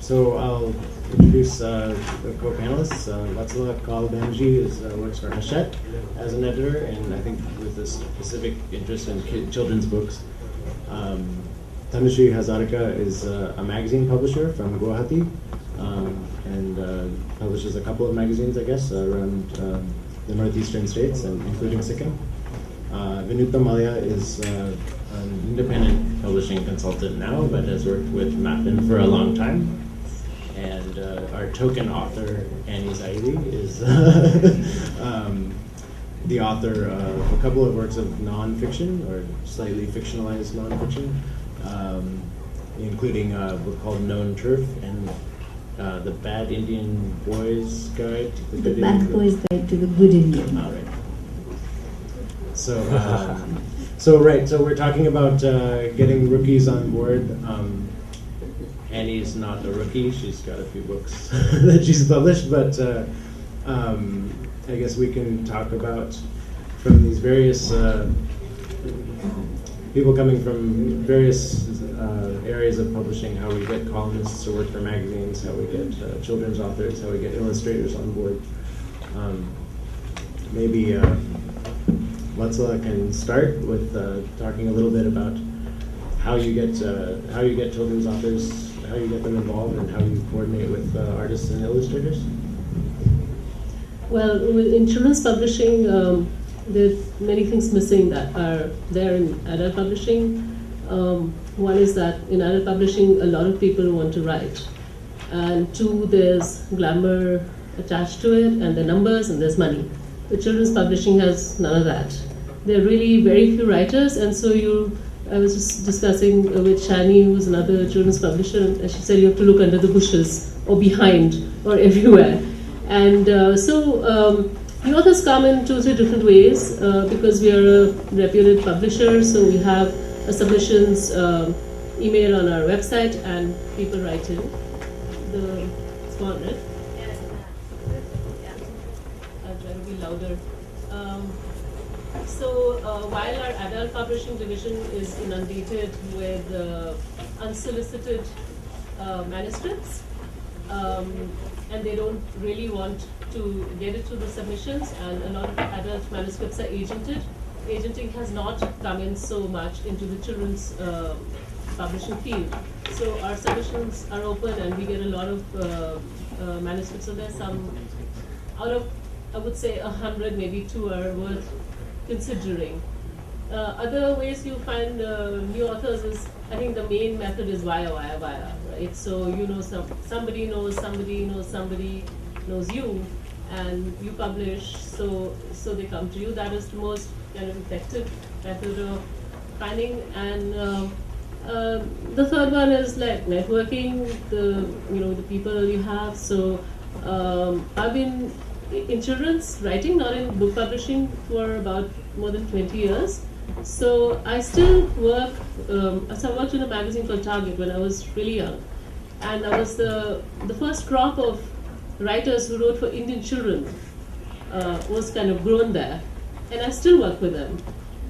So I'll introduce the co-panelists. Vatsala Kalbenji works for Hachette as an editor, and I think with a specific interest in children's books. Tanushree Hazarika is a magazine publisher from Guwahati, and publishes a couple of magazines, I guess, around the northeastern states, and including Sikkim. Vinupta Malia is an independent publishing consultant now, but has worked with Mappin for a long time. And our token author, Annie Zaidi, is the author of a couple of works of nonfiction, or slightly fictionalized nonfiction, including a book called Known Turf and The Bad Indian Boy's Guide to the Good Bad Indian. Boy's Guide to the Good Indian. All right. So we're talking about getting rookies on board. Annie's not a rookie; she's got a few books that she's published, but I guess we can talk about from these various people coming from various areas of publishing, how we get columnists to work for magazines, how we get children's authors, how we get illustrators on board. Maybe Vatsala can start with talking a little bit about how you get children's authors, how you get them involved, and how you coordinate with artists and illustrators. Well, in children's publishing, there are many things missing that are there in adult publishing. One is that in adult publishing, a lot of people want to write, and two, there's glamour attached to it, and the numbers, and there's money. The children's publishing has none of that. There are really very few writers, and so I was just discussing with Shani, who's another children's publisher, and she said you have to look under the bushes, or behind, or everywhere. And so the authors come in 2-3 different ways, because we are a reputed publisher, so we have a submissions email on our website, and people write in. It's gone, right? I'll try to be louder. So while our adult publishing division is inundated with unsolicited manuscripts, and they don't really want to get it through the submissions, and a lot of adult manuscripts are agented. Agenting has not come in so much into the children's publishing field. So our submissions are open, and we get a lot of manuscripts. So there's some, out of, I would say, 100, maybe 2 are worth considering. Other ways you find new authors is, I think the main method is via, right? So you know somebody knows somebody knows somebody knows you, and you publish, so they come to you. That is the most kind of effective method of finding. And the third one is like networking, the people you have. So I've been in children's writing, not in book publishing, for about more than 20 years. So I still work, so I worked in a magazine called Target when I was really young. And I was the first crop of writers who wrote for Indian children was kind of grown there. And I still work with them.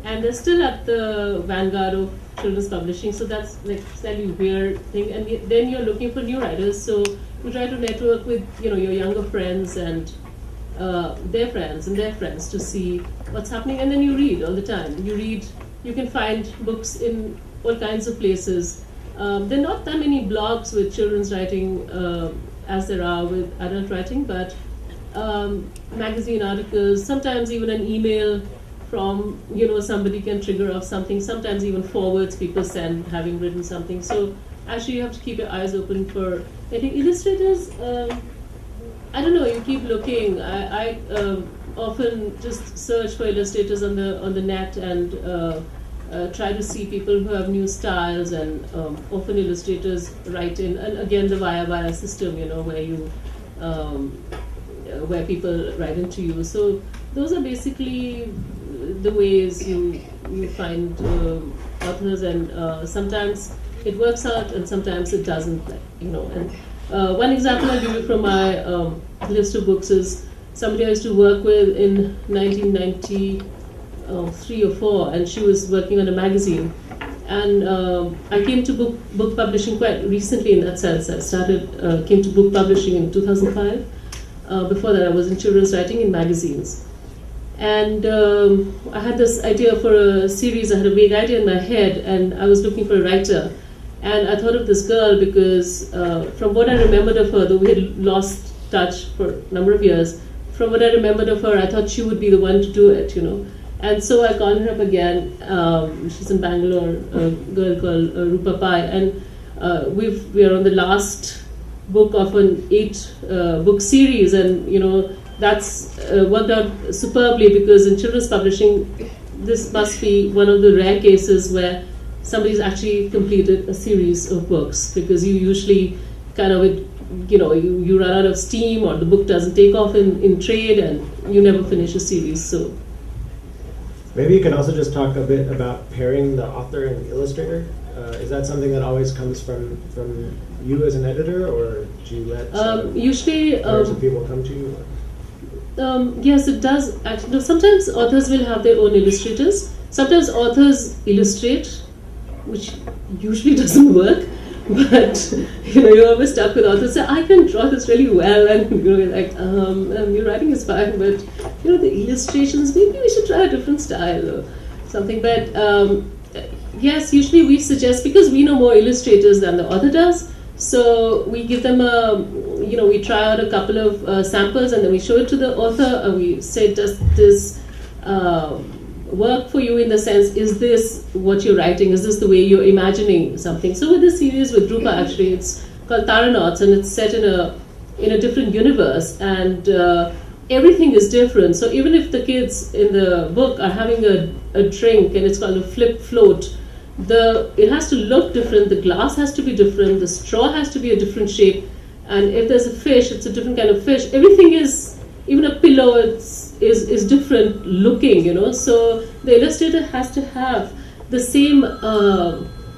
And they're still at the vanguard of children's publishing, so that's like a slightly weird thing. And then you're looking for new writers, so you try to network with your younger friends and their friends and their friends to see what's happening, and then you read all the time. You can find books in all kinds of places. There are not that many blogs with children's writing as there are with adult writing, but magazine articles, sometimes even an email from somebody can trigger off something, sometimes even forwards people send having written something. So actually you have to keep your eyes open for, I think, illustrators. I don't know, you keep looking. I often just search for illustrators on the net and try to see people who have new styles, and often illustrators write in, and again the via system, where you where people write into you. So those are basically the ways you find authors, and sometimes it works out and sometimes it doesn't, and one example I'll give you from my list of books is somebody I used to work with in 1993 or 4, and she was working on a magazine, And I came to book publishing quite recently in that sense. I came to book publishing in 2005. Before that, I was in children's writing in magazines. And I had this idea for a series. I had a vague idea in my head, and I was looking for a writer. And I thought of this girl because from what I remembered of her, though we had lost touch for a number of years, from what I remembered of her, I thought she would be the one to do it, And so I called her up again. She's in Bangalore, a girl called Rupa Pai. And we are on the last book of an 8-book series. And, that's worked out superbly because in children's publishing, this must be one of the rare cases where somebody's actually completed a series of books, because you usually kind of, you run out of steam, or the book doesn't take off in trade, and you never finish a series. So maybe you can also just talk a bit about pairing the author and the illustrator. Is that something that always comes from you as an editor, or do you let usually pairs of people come to you? Yes, it does. Actually, no, sometimes authors will have their own illustrators. Sometimes authors illustrate, which usually doesn't work. But you're always stuck with authors say, I can draw this really well, and you're like, your writing is fine, but the illustrations, maybe we should try a different style or something. But yes, usually we suggest, because we know more illustrators than the author does, so we give them we try out a couple of samples, and then we show it to the author, and we say, does this work for you, in the sense, is this what you're writing? Is this the way you're imagining something? So with this series with Rupa, actually, it's called Taranauts, and it's set in a different universe, and everything is different. So even if the kids in the book are having a drink, and it's called a flip float, it has to look different, the glass has to be different, the straw has to be a different shape, and if there's a fish, it's a different kind of fish. Everything is, even a pillow, is different looking, So the illustrator has to have the same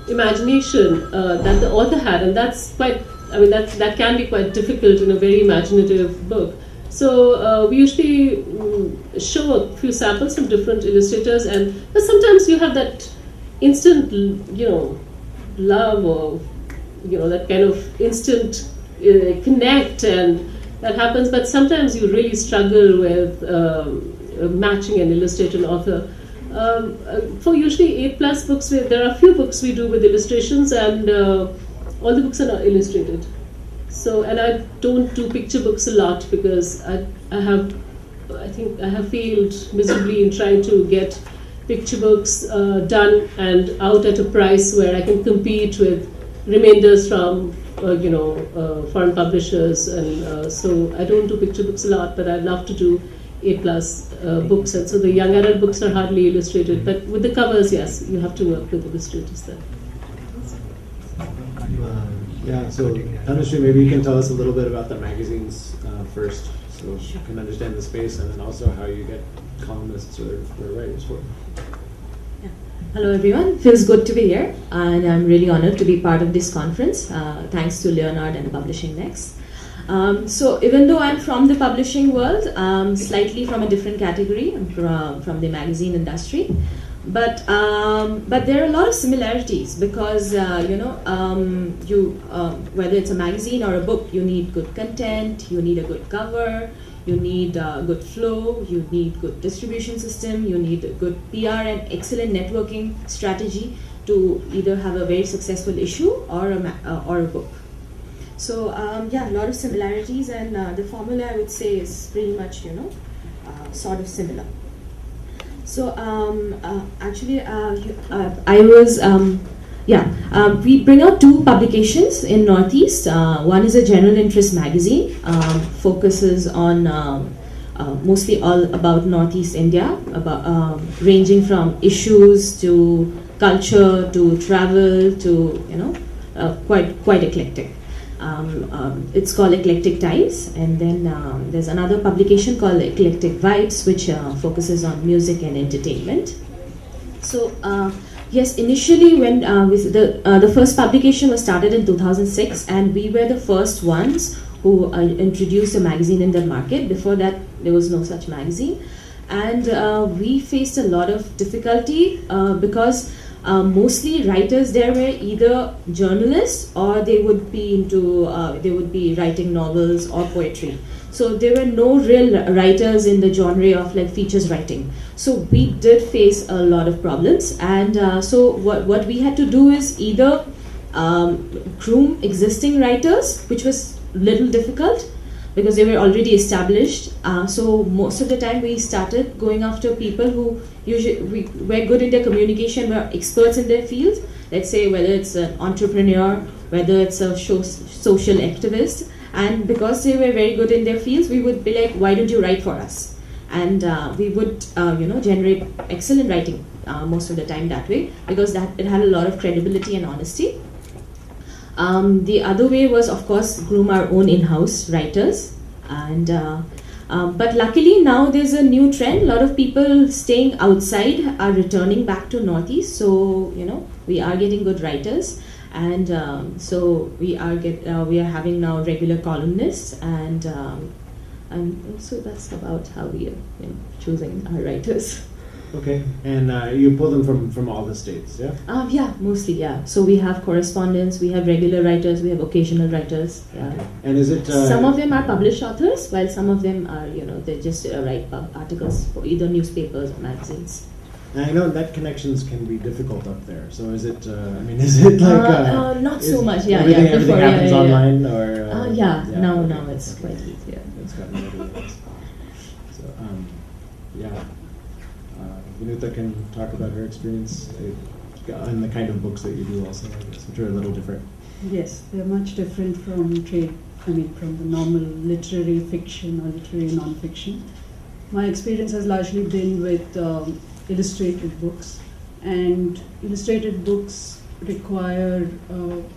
imagination that the author had, and that's quite, that can be quite difficult in a very imaginative book. So we usually show a few samples from different illustrators, and sometimes you have that instant, love, or that kind of instant connect, and that happens. But sometimes you really struggle with matching an illustrator and author. For usually 8+ books, there are a few books we do with illustrations, and all the books are not illustrated. So, and I don't do picture books a lot, because I think I have failed miserably in trying to get picture books done and out at a price where I can compete with remainders from foreign publishers, and so I don't do picture books a lot, but I love to do 8+ books, and so the young adult books are hardly illustrated, but with the covers, yes, you have to work with illustrators there. So Tanushree, maybe you can tell us a little bit about the magazines first, so you can understand the space, and then also how you get columnists or writers for it. Hello everyone, feels good to be here, and I'm really honored to be part of this conference, thanks to Leonard and Publishing Next. So even though I'm from the publishing world, slightly from a different category, from the magazine industry, but there are a lot of similarities, because whether it's a magazine or a book, you need good content, you need a good cover, you need good flow, you need good distribution system, you need a good PR and excellent networking strategy to either have a very successful issue or a book. So a lot of similarities, and the formula, I would say, is pretty much sort of similar. So actually, I was we bring out 2 publications in Northeast. One is a general interest magazine, focuses on mostly all about Northeast India, about ranging from issues to culture to travel to quite eclectic. It's called Eclectic Times, and then there's another publication called Eclectic Vibes, which focuses on music and entertainment. So yes, initially when the first publication was started in 2006, and we were the first ones who introduced a magazine in the market. Before that, there was no such magazine, and we faced a lot of difficulty because mostly writers there were either journalists or they would be into they would be writing novels or poetry. So there were no real writers in the genre of like features writing. So we did face a lot of problems, and so what we had to do is either groom existing writers, which was little difficult because they were already established. So most of the time we started going after people who usually were good in their communication, were experts in their field. Let's say whether it's an entrepreneur, whether it's a social activist, and because they were very good in their fields, we would be like, why don't you write for us? And we would generate excellent writing most of the time that way, because that it had a lot of credibility and honesty. The other way was, of course, groom our own in-house writers, and but luckily now there's a new trend. A lot of people staying outside are returning back to Northeast, so we are getting good writers, and so we are having now regular columnists, and so that's about how we are choosing our writers. Okay, and you pull them from all the states, yeah? Yeah, mostly, yeah. So we have correspondents, we have regular writers, we have occasional writers. Yeah. Okay. And is it... some of them are published authors, while some of them are, they just write articles for either newspapers or magazines. And I know that connections can be difficult up there. So is it, is it like... not so much, yeah. Everything happens online, or... now it's quite easy, yeah. It's gotten better. So, yeah. Vinuta can talk about her experience and the kind of books that you do also, I guess, which are a little different. Yes, they're much different from from the normal literary fiction or literary non-fiction. My experience has largely been with illustrated books, and illustrated books require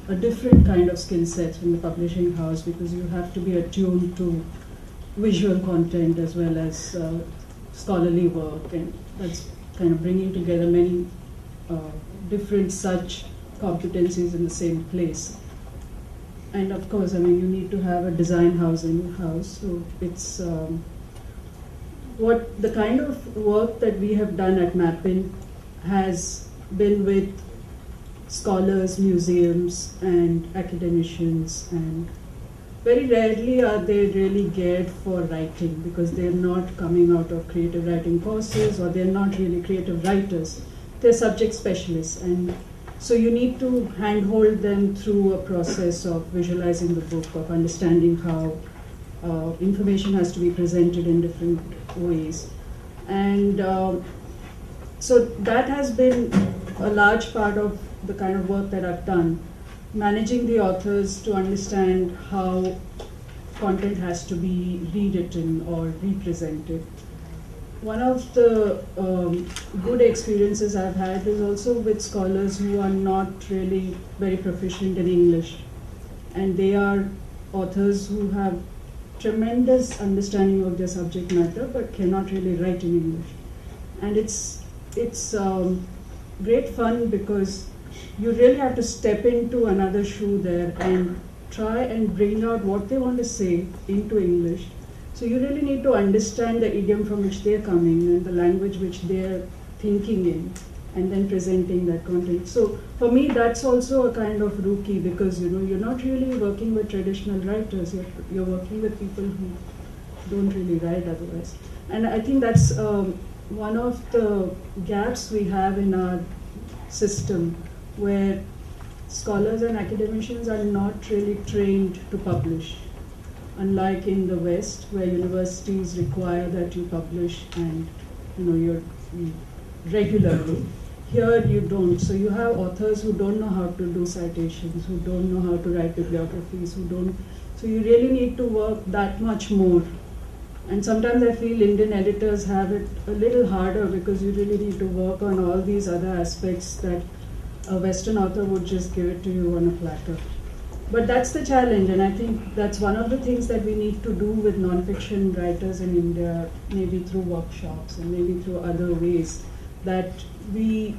a different kind of skill set from the publishing house, because you have to be attuned to visual content as well as scholarly work, and that's kind of bringing together many different such competencies in the same place. And of course, you need to have a design house in your house. So it's what the kind of work that we have done at Mappin has been with scholars, museums, and academicians, and very rarely are they really geared for writing, because they're not coming out of creative writing courses, or they're not really creative writers. They're subject specialists, and so you need to handhold them through a process of visualizing the book, of understanding how information has to be presented in different ways. And so that has been a large part of the kind of work that I've done, managing the authors to understand how content has to be rewritten or represented. One of the good experiences I've had is also with scholars who are not really very proficient in English, and they are authors who have tremendous understanding of their subject matter but cannot really write in English. And it's great fun, because you really have to step into another shoe there and try and bring out what they want to say into English. So you really need to understand the idiom from which they're coming and the language which they're thinking in, and then presenting that content. So for me, that's also a kind of rookie, because you're not really working with traditional writers. You're working with people who don't really write otherwise. And I think that's one of the gaps we have in our system, where scholars and academicians are not really trained to publish. Unlike in the West, where universities require that you publish and you're regularly, here you don't. So you have authors who don't know how to do citations, who don't know how to write bibliographies, who don't. So you really need to work that much more. And sometimes I feel Indian editors have it a little harder, because you really need to work on all these other aspects that a Western author would just give it to you on a platter. But that's the challenge, and I think that's one of the things that we need to do with non-fiction writers in India, maybe through workshops and maybe through other ways, that we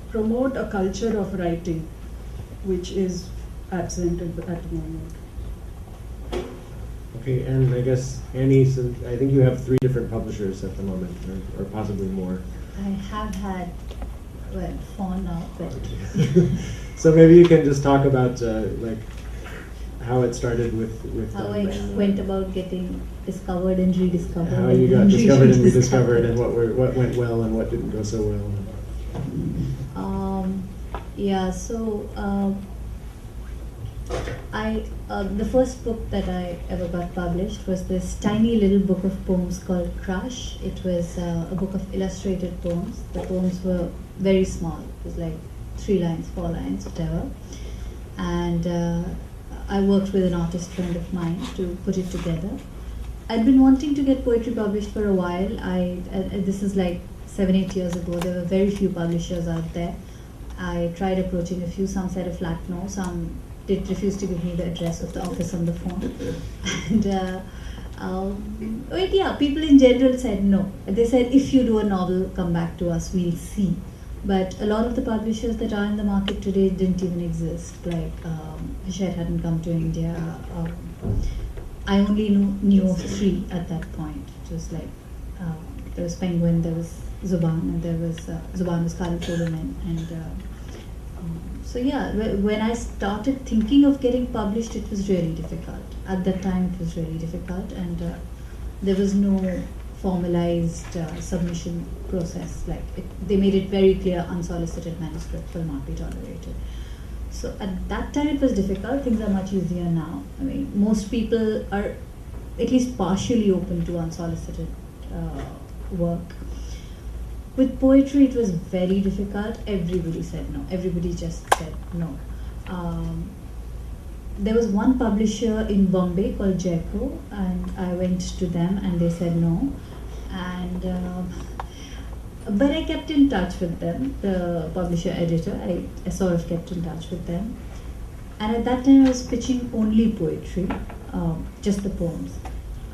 promote a culture of writing which is absent at the moment. Okay, and I guess, Annie, so I think you have 3 different publishers at the moment, or possibly more. I have had well, for now, but So maybe you can just talk about like how it started with how I went about getting discovered and rediscovered. how you got and discovered and rediscovered, and what went well and what didn't go so well. Yeah, so the first book that I ever got published was this tiny little book of poems called Crush. It was a book of illustrated poems. The poems were very small. It was like 3 lines, 4 lines, whatever. And I worked with an artist friend of mine to put it together. I'd been wanting to get poetry published for a while. This is like 7-8 years ago. There were very few publishers out there. I tried approaching a few. Some said a flat no. Some did refuse to give me the address of the office on the phone. And yeah, people in general said no. They said, if you do a novel, come back to us, we'll see. But a lot of the publishers that are in the market today didn't even exist. Like Hachette hadn't come to India. I only knew of 3 at that point. It was like there was Penguin, there was Zuban, and there was Zuban was Khalid Tolumen, and so yeah. When I started thinking of getting published, it was really difficult. At that time, it was really difficult, and there was no formalized submission process. Like they made it very clear, unsolicited manuscript will not be tolerated. So at that time it was difficult. Things are much easier now. I mean, most people are at least partially open to unsolicited work. With poetry it was very difficult. Everybody said no. Everybody just said no. There was one publisher in Bombay called Jayco, and I went to them and they said no. And but I kept in touch with them, the publisher editor. I sort of kept in touch with them. And at that time I was pitching only poetry, just the poems.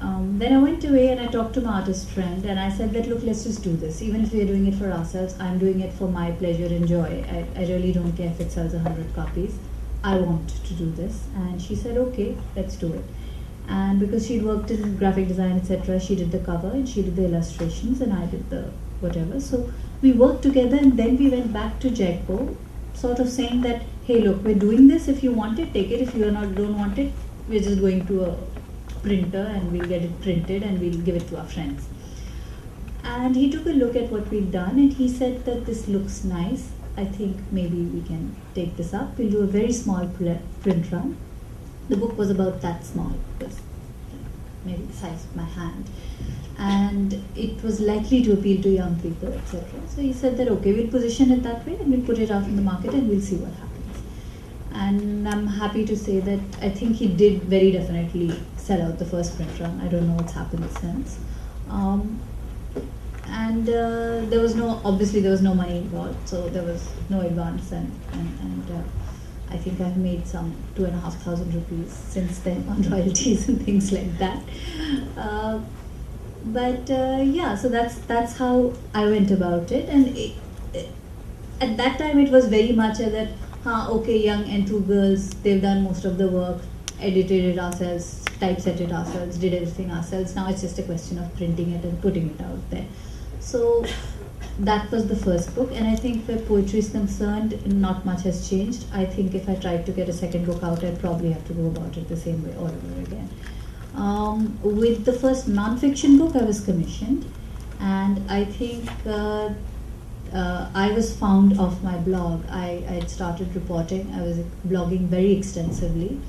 Then I went away and I talked to my artist friend and I said that, look, let's just do this. Even if we're doing it for ourselves, I'm doing it for my pleasure and joy. I really don't care if it sells 100 copies. I want to do this. And she said, okay, let's do it. And because she'd worked in graphic design, etc., she did the cover and she did the illustrations and I did the whatever. So we worked together, and then we went back to Jayco, sort of saying that, hey, look, we're doing this. If you want it, take it. If you don't want it, we're just going to a printer and we'll get it printed and we'll give it to our friends. And he took a look at what we'd done and he said that this looks nice. I think maybe we can take this up. We'll do a very small print run. The book was about that small. It was maybe the size of my hand. And it was likely to appeal to young people, etc. So he said that, okay, we'll position it that way and we'll put it out in the market and we'll see what happens. And I'm happy to say that I think he did very definitely sell out the first print run. I don't know what's happened since. There was obviously there was no money involved, so there was no advance, and I think I've made some 2,500 rupees since then on royalties and things like that. Yeah, so that's how I went about it, and at that time it was very much that, okay, young Enthu girls, they've done most of the work, edited it ourselves, typesetted ourselves, did everything ourselves. Now it's just a question of printing it and putting it out there. So that was the first book, and I think where poetry is concerned, not much has changed. I think if I tried to get a second book out, I'd probably have to go about it the same way all over again. With the first non-fiction book, I was commissioned, and I think I was found off my blog. I had started reporting. I was blogging very extensively.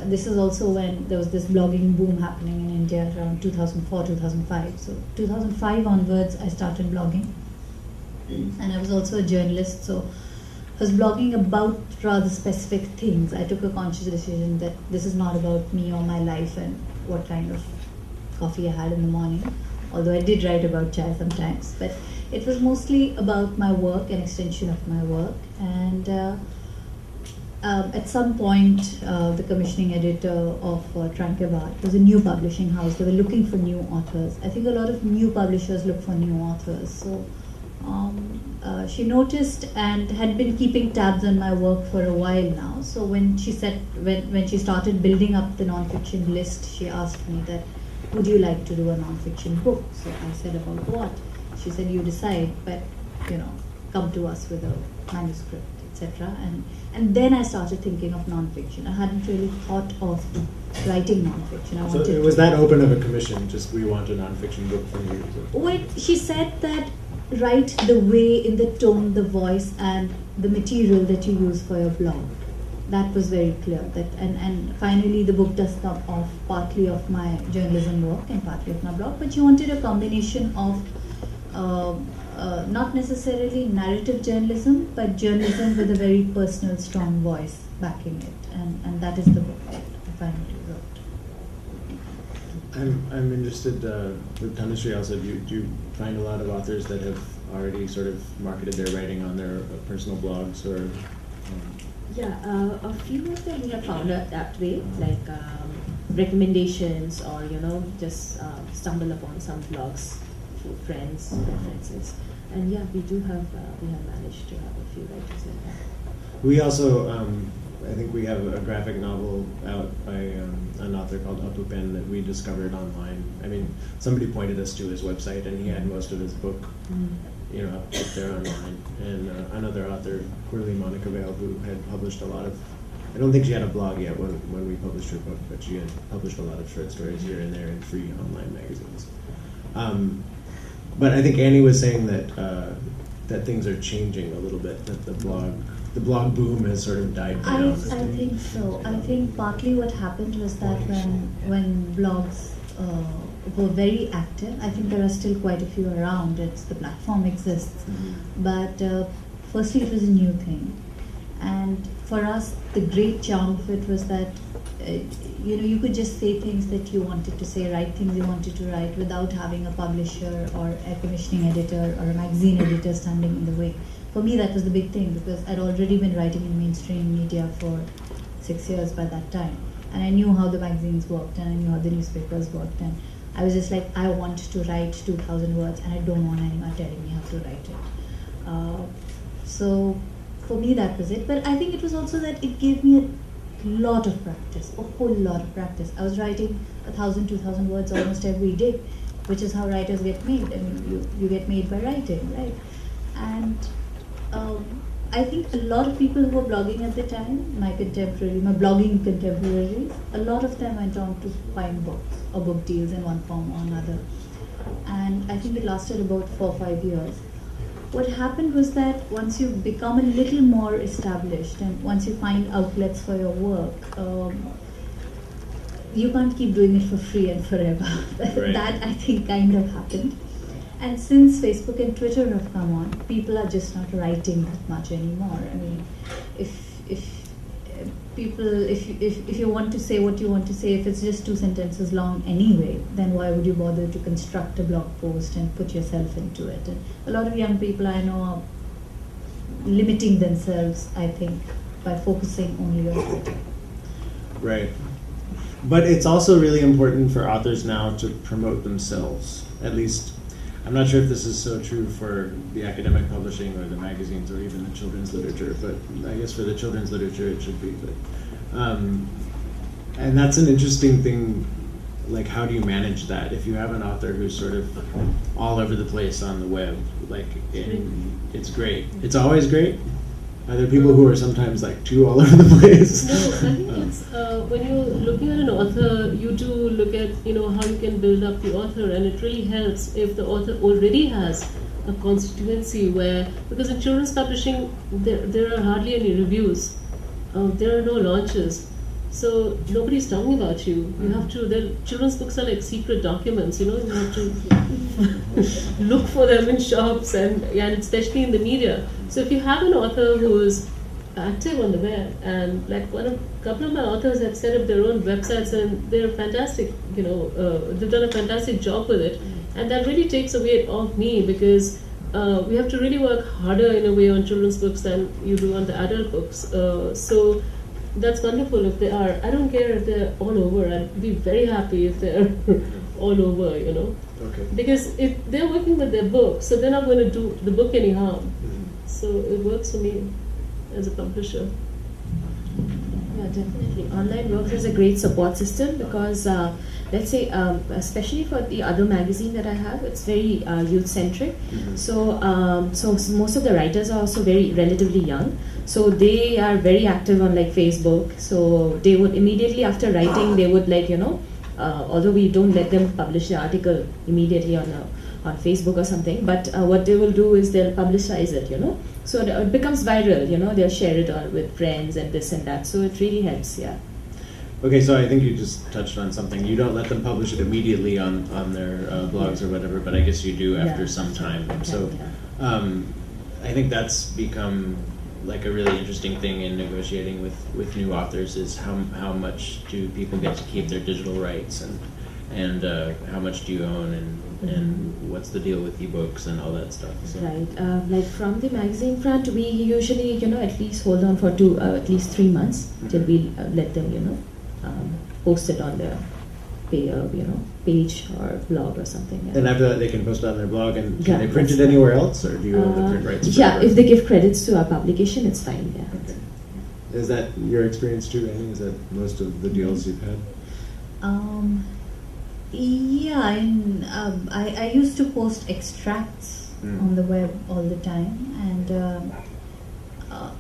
This is also when there was this blogging boom happening in India around 2004, 2005. So 2005 onwards, I started blogging. And I was also a journalist, so I was blogging about rather specific things. I took a conscious decision that this is not about me or my life and what kind of coffee I had in the morning. Although I did write about chai sometimes, but it was mostly about my work, an extension of my work. And at some point, the commissioning editor of Tranquebar was a new publishing house. They were looking for new authors. I think a lot of new publishers look for new authors. So she noticed and had been keeping tabs on my work for a while now. So when she said, when she started building up the non-fiction list, she asked me that, would you like to do a non-fiction book? So I said, about what? She said, you decide. But come to us with a manuscript, etc. And then I started thinking of non-fiction. I hadn't really thought of writing non-fiction. I So wanted it was to. that open of a commission, just we want a non-fiction book from you. Wait, she said that write the way, in the tone, the voice, and the material that you use for your blog. That was very clear. And finally the book does come off partly of my journalism work and partly of my blog. But she wanted a combination of not necessarily narrative journalism, but journalism with a very personal, strong voice backing it. And that is the book that I finally wrote. I'm interested with Tanushree also. Do you find a lot of authors that have already sort of marketed their writing on their personal blogs or? Yeah, a few of them we have found out that way, like recommendations or just stumble upon some blogs through friends, references, and yeah, we have managed to have a few writers in there. We also, I think we have a graphic novel out by an author called Apu Pen that we discovered online. I mean, somebody pointed us to his website, and he had most of his book, up there online. And another author, Quirly Monica Vale, who had published a lot of. I don't think she had a blog yet when we published her book, but she had published a lot of short stories here and there in free online magazines. But I think Annie was saying that things are changing a little bit. That the blog boom has sort of died down. I think so. I think partly what happened was that when blogs were very active, I think there are still quite a few around. The platform exists, but firstly it was a new thing, and for us the great charm of it was that you could just say things that you wanted to say, write things you wanted to write without having a publisher or a commissioning editor or a magazine editor standing in the way. For me, that was the big thing, because I'd already been writing in mainstream media for 6 years by that time. And I knew how the magazines worked, and I knew how the newspapers worked. And I was just like, I want to write 2,000 words, and I don't want anyone telling me how to write it. So for me, that was it. But I think it was also that it gave me a lot of practice, a whole lot of practice. I was writing 1,000, 2,000 words almost every day, which is how writers get made. I mean, you get made by writing, right? And I think a lot of people who were blogging at the time, my blogging contemporaries, a lot of them went on to find books or book deals in one form or another. And I think it lasted about 4 or 5 years. What happened was that once you become a little more established and once you find outlets for your work, you can't keep doing it for free and forever. Right. That I think kind of happened. And since Facebook and Twitter have come on, people are just not writing that much anymore. I mean, if you want to say what you want to say, if it's just 2 sentences long anyway, then why would you bother to construct a blog post and put yourself into it? And a lot of young people I know are limiting themselves, I think, by focusing only on Twitter. Right. But it's also really important for authors now to promote themselves. At least, I'm not sure if this is so true for the academic publishing or the magazines or even the children's literature, but I guess for the children's literature it should be. But, and that's an interesting thing, like how do you manage that? If you have an author who's sort of all over the place on the web, like it's great. It's always great. Are there people who are sometimes like too all over the place? No, I think it's when you're looking at an author, you do look at how you can build up the author, and it really helps if the author already has a constituency because in children's publishing there are hardly any reviews, there are no launches, so nobody's talking about you. You have to. Children's books are like secret documents. You have to look for them in shops and especially in the media. So if you have an author who is active on the web, and like a couple of my authors have set up their own websites and they're fantastic. They've done a fantastic job with it, and that really takes a weight off me because we have to really work harder in a way on children's books than you do on the adult books. So that's wonderful if they are. I don't care if they're all over. I'd be very happy if they're all over, Okay. Because if they're working with their book, so they're not going to do the book any harm. So it works for me as a publisher. Yeah, definitely. Online works as a great support system because let's say, especially for the other magazine that I have, it's very youth centric. So most of the writers are also very relatively young. So they are very active on like Facebook. So they would immediately after writing, they would like, although we don't let them publish the article immediately on Facebook or something, but what they will do is they'll publicize it, So it becomes viral, they'll share it with friends and this and that. So it really helps, yeah. Okay, so I think you just touched on something. You don't let them publish it immediately on their blogs or whatever, but I guess you do after some time. So I think that's become like a really interesting thing in negotiating with new authors is how much do people get to keep their digital rights and how much do you own and what's the deal with ebooks and all that stuff. So. Right. Like from the magazine front, we usually at least hold on for at least 3 months till we let them post it on their page or blog or something. Yeah. And after that, they can post it on their blog, and can they print it anywhere else, or do you own the print rights? Yeah, if they give credits to our publication, it's fine. Yeah. Okay. Is that your experience too, Annie? Is that most of the deals you've had? Yeah, I used to post extracts on the web all the time, and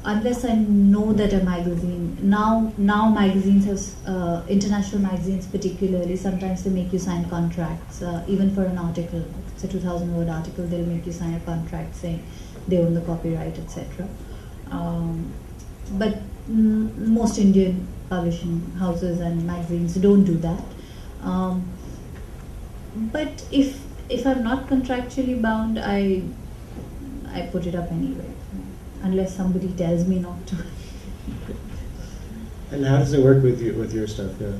unless I know that a magazine now magazines have international magazines particularly, sometimes they make you sign contracts even for an article. If it's a 2,000 word article, they'll make you sign a contract saying they own the copyright, etc. But most Indian publishing houses and magazines don't do that. But if I'm not contractually bound, I put it up anyway, unless somebody tells me not to. And how does it work with your stuff? Yeah,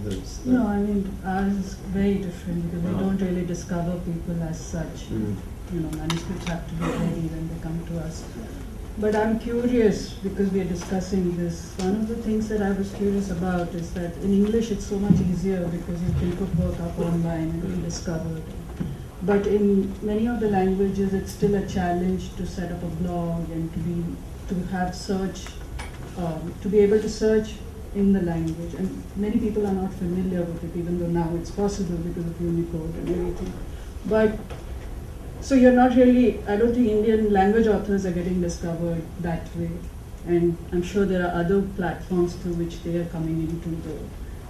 No, I mean ours is very different because we don't really discover people as such. Manuscripts have to be ready when they come to us. But I'm curious because we are discussing this. One of the things that I was curious about is that in English it's so much easier because you can put work up online and be discovered. But in many of the languages, it's still a challenge to set up a blog and to have search, to be able to search in the language. And many people are not familiar with it, even though now it's possible because of Unicode and everything. But so you're not really, I don't think Indian language authors are getting discovered that way. And I'm sure there are other platforms through which they are coming into the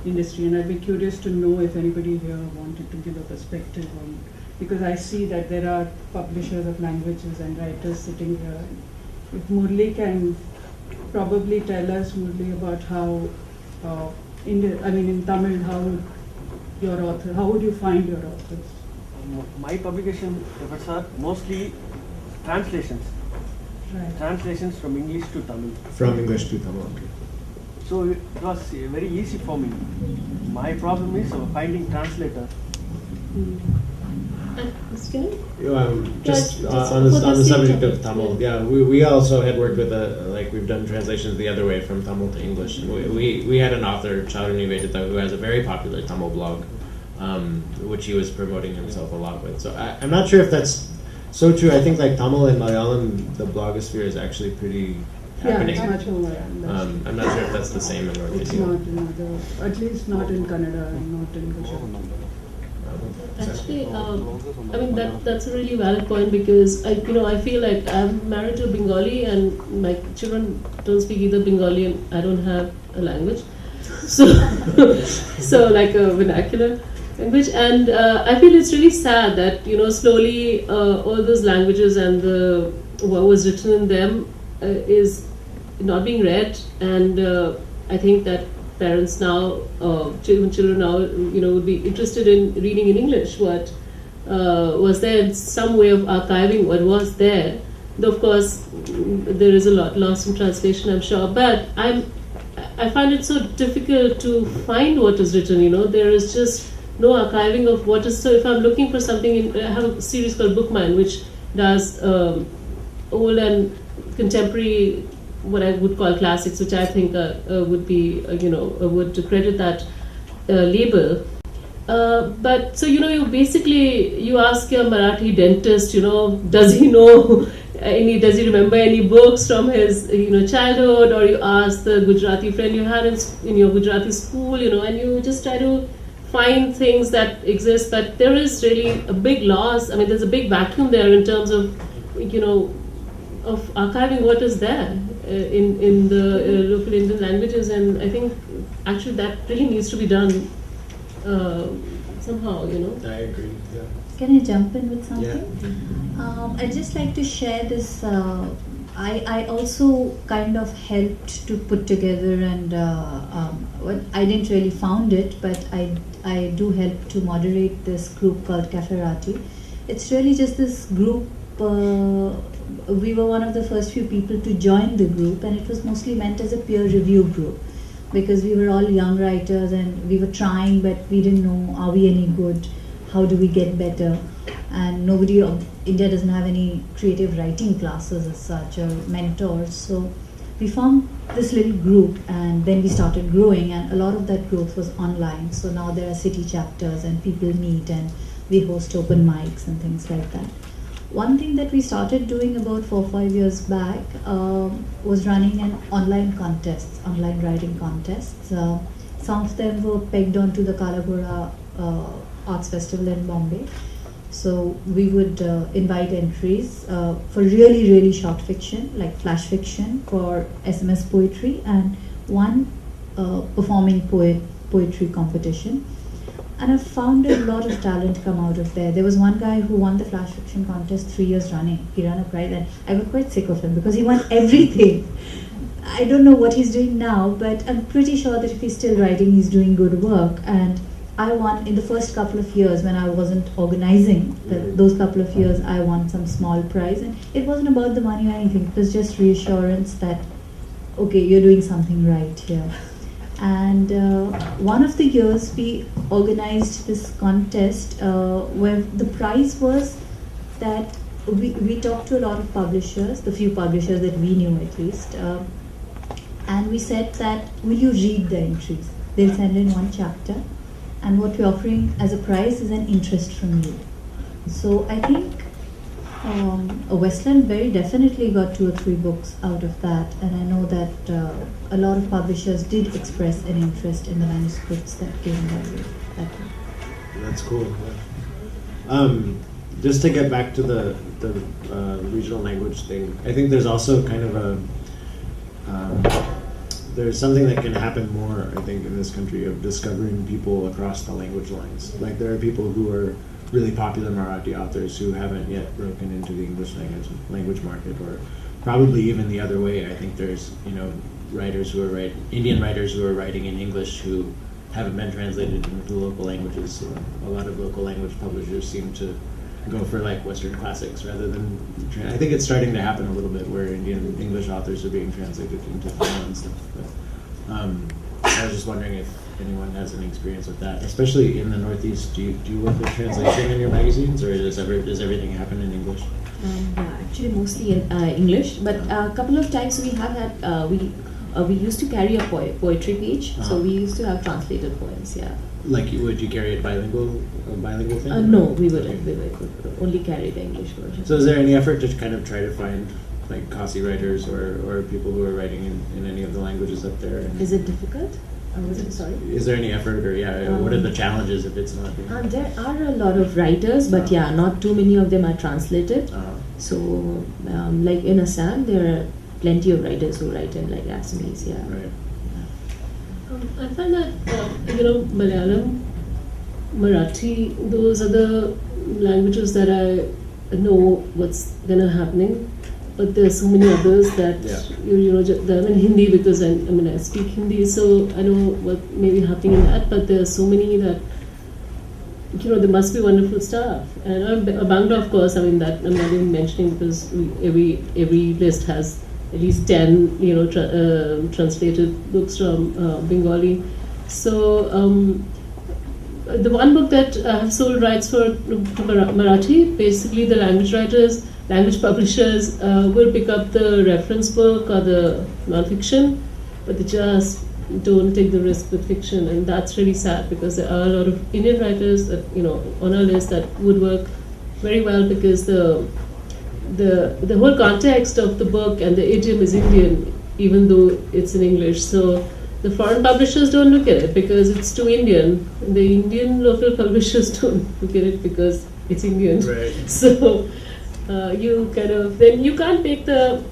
industry. And I'd be curious to know if anybody here wanted to give a perspective on, because I see that there are publishers of languages and writers sitting here. If Murli can probably tell us, Murli, about how, in Tamil, how would you find your authors? My publication efforts are mostly translations. Right. Translations from English to Tamil. From English to Tamil. Okay. So it was very easy for me. My problem is finding translator. Just on the subject of Tamil, yeah, we also had worked with we've done translations the other way from Tamil to English. We had an author, Chaudhary Nivedita, who has a very popular Tamil blog, which he was promoting himself a lot with. So I'm not sure if that's so true. I think like Tamil and Malayalam, the blogosphere is actually pretty happening. Yeah, it's much more. I'm not sure if that's the same in North It's India. not in other, at least not in Kannada and not in Gujarati. Actually, that's a really valid point because I feel like I'm married to a Bengali and my children don't speak either Bengali and I don't have a language, so like a vernacular language, and I feel it's really sad that slowly all those languages and what was written in them is not being read, and I think that parents now, children now, would be interested in reading in English what was there, in some way of archiving what was there. Though of course there is a lot lost in translation, I'm sure. But I find it so difficult to find what is written. There is just no archiving of what is. So if I'm looking for something, I have a series called Bookman, which does old and contemporary, what I would call classics, which I think would be, would credit that label. But so you ask your Marathi dentist, does he know does he remember any books from his childhood, or you ask the Gujarati friend you had in your Gujarati school, and you just try to find things that exist, but there is really a big loss. I mean, there's a big vacuum there in terms of, of archiving what is there in the local Indian languages, and I think actually that really needs to be done somehow. I agree. Yeah. Can I jump in with something? I'd just like to share this. I also kind of helped to put together, and I didn't really found it, but I do help to moderate this group called Caferati. It's really just this group. We were one of the first few people to join the group, and it was mostly meant as a peer review group, because we were all young writers and we were trying, but we didn't know, are we any good? How do we get better? And India doesn't have any creative writing classes as such or mentors. So we formed this little group, and then we started growing, and a lot of that growth was online. So now there are city chapters and people meet and we host open mics and things like that. One thing that we started doing about 4 or 5 years back was running an online writing contests. Some of them were pegged onto the Kala Ghoda Arts Festival in Bombay. So we would invite entries for really, really short fiction, like flash fiction, for SMS poetry, and one performing poetry competition. And I found a lot of talent come out of there. There was one guy who won the flash fiction contest 3 years running. He ran a prize, and I got quite sick of him because he won everything. I don't know what he's doing now, but I'm pretty sure that if he's still writing, he's doing good work. And I won in the first couple of years when I wasn't organizing. Those couple of years, I won some small prize, and it wasn't about the money or anything. It was just reassurance that, okay, you're doing something right here. And one of the years we organized this contest where the prize was that we talked to a lot of publishers, the few publishers that we knew at least, and we said that, will you read the entries? They'll send in one chapter, and what we're offering as a prize is an interest from you. So I think Westland very definitely got 2 or 3 books out of that, and I know that a lot of publishers did express an interest in the manuscripts that came that way. That's cool. Just to get back to the regional language thing, I think there's also kind of there's something that can happen more, I think, in this country of discovering people across the language lines. Like there are people who are really popular Marathi authors who haven't yet broken into the English language market, or probably even the other way. I think there's writers who are Indian writers who are writing in English who haven't been translated into local languages. So a lot of local language publishers seem to go for like Western classics rather than. I think it's starting to happen a little bit where Indian English authors are being translated into Tamil and stuff. But I was just wondering if anyone has any experience with that, especially in the Northeast. Do you work with translation in your magazines, or does everything happen in English? Yeah, actually mostly in English, but a couple of times we have had we used to carry a poetry page, so we used to have translated poems. Yeah. Like, would you carry it bilingual thing? No, we wouldn't. We would only carry the English version. So is there any effort to kind of try to find like Kasi writers or people who are writing in any of the languages up there? Is it difficult? Sorry? Is there any effort, or what are the challenges if it's not? There are a lot of writers, but not too many of them are translated. So, like in Assam, there are plenty of writers who write in like Assamese. Yeah. Right. I find that Malayalam, Marathi, those are the languages that I know what's gonna happening. But there are so many others that in Hindi, because I speak Hindi, so I know what may be happening in that. But there are so many that there must be wonderful stuff. And Bangla, of course, that I'm not even mentioning because every list has at least 10 translated books from Bengali. So the one book that I have sold rights for Marathi, basically the language publishers will pick up the reference book or the non-fiction, but they just don't take the risk with fiction, and that's really sad because there are a lot of Indian writers that on our list that would work very well because the whole context of the book and the idiom is Indian, even though it's in English. So The foreign publishers don't look at it because it's too Indian. The Indian local publishers don't look at it because it's Indian. Right. So you kind of then you can't make the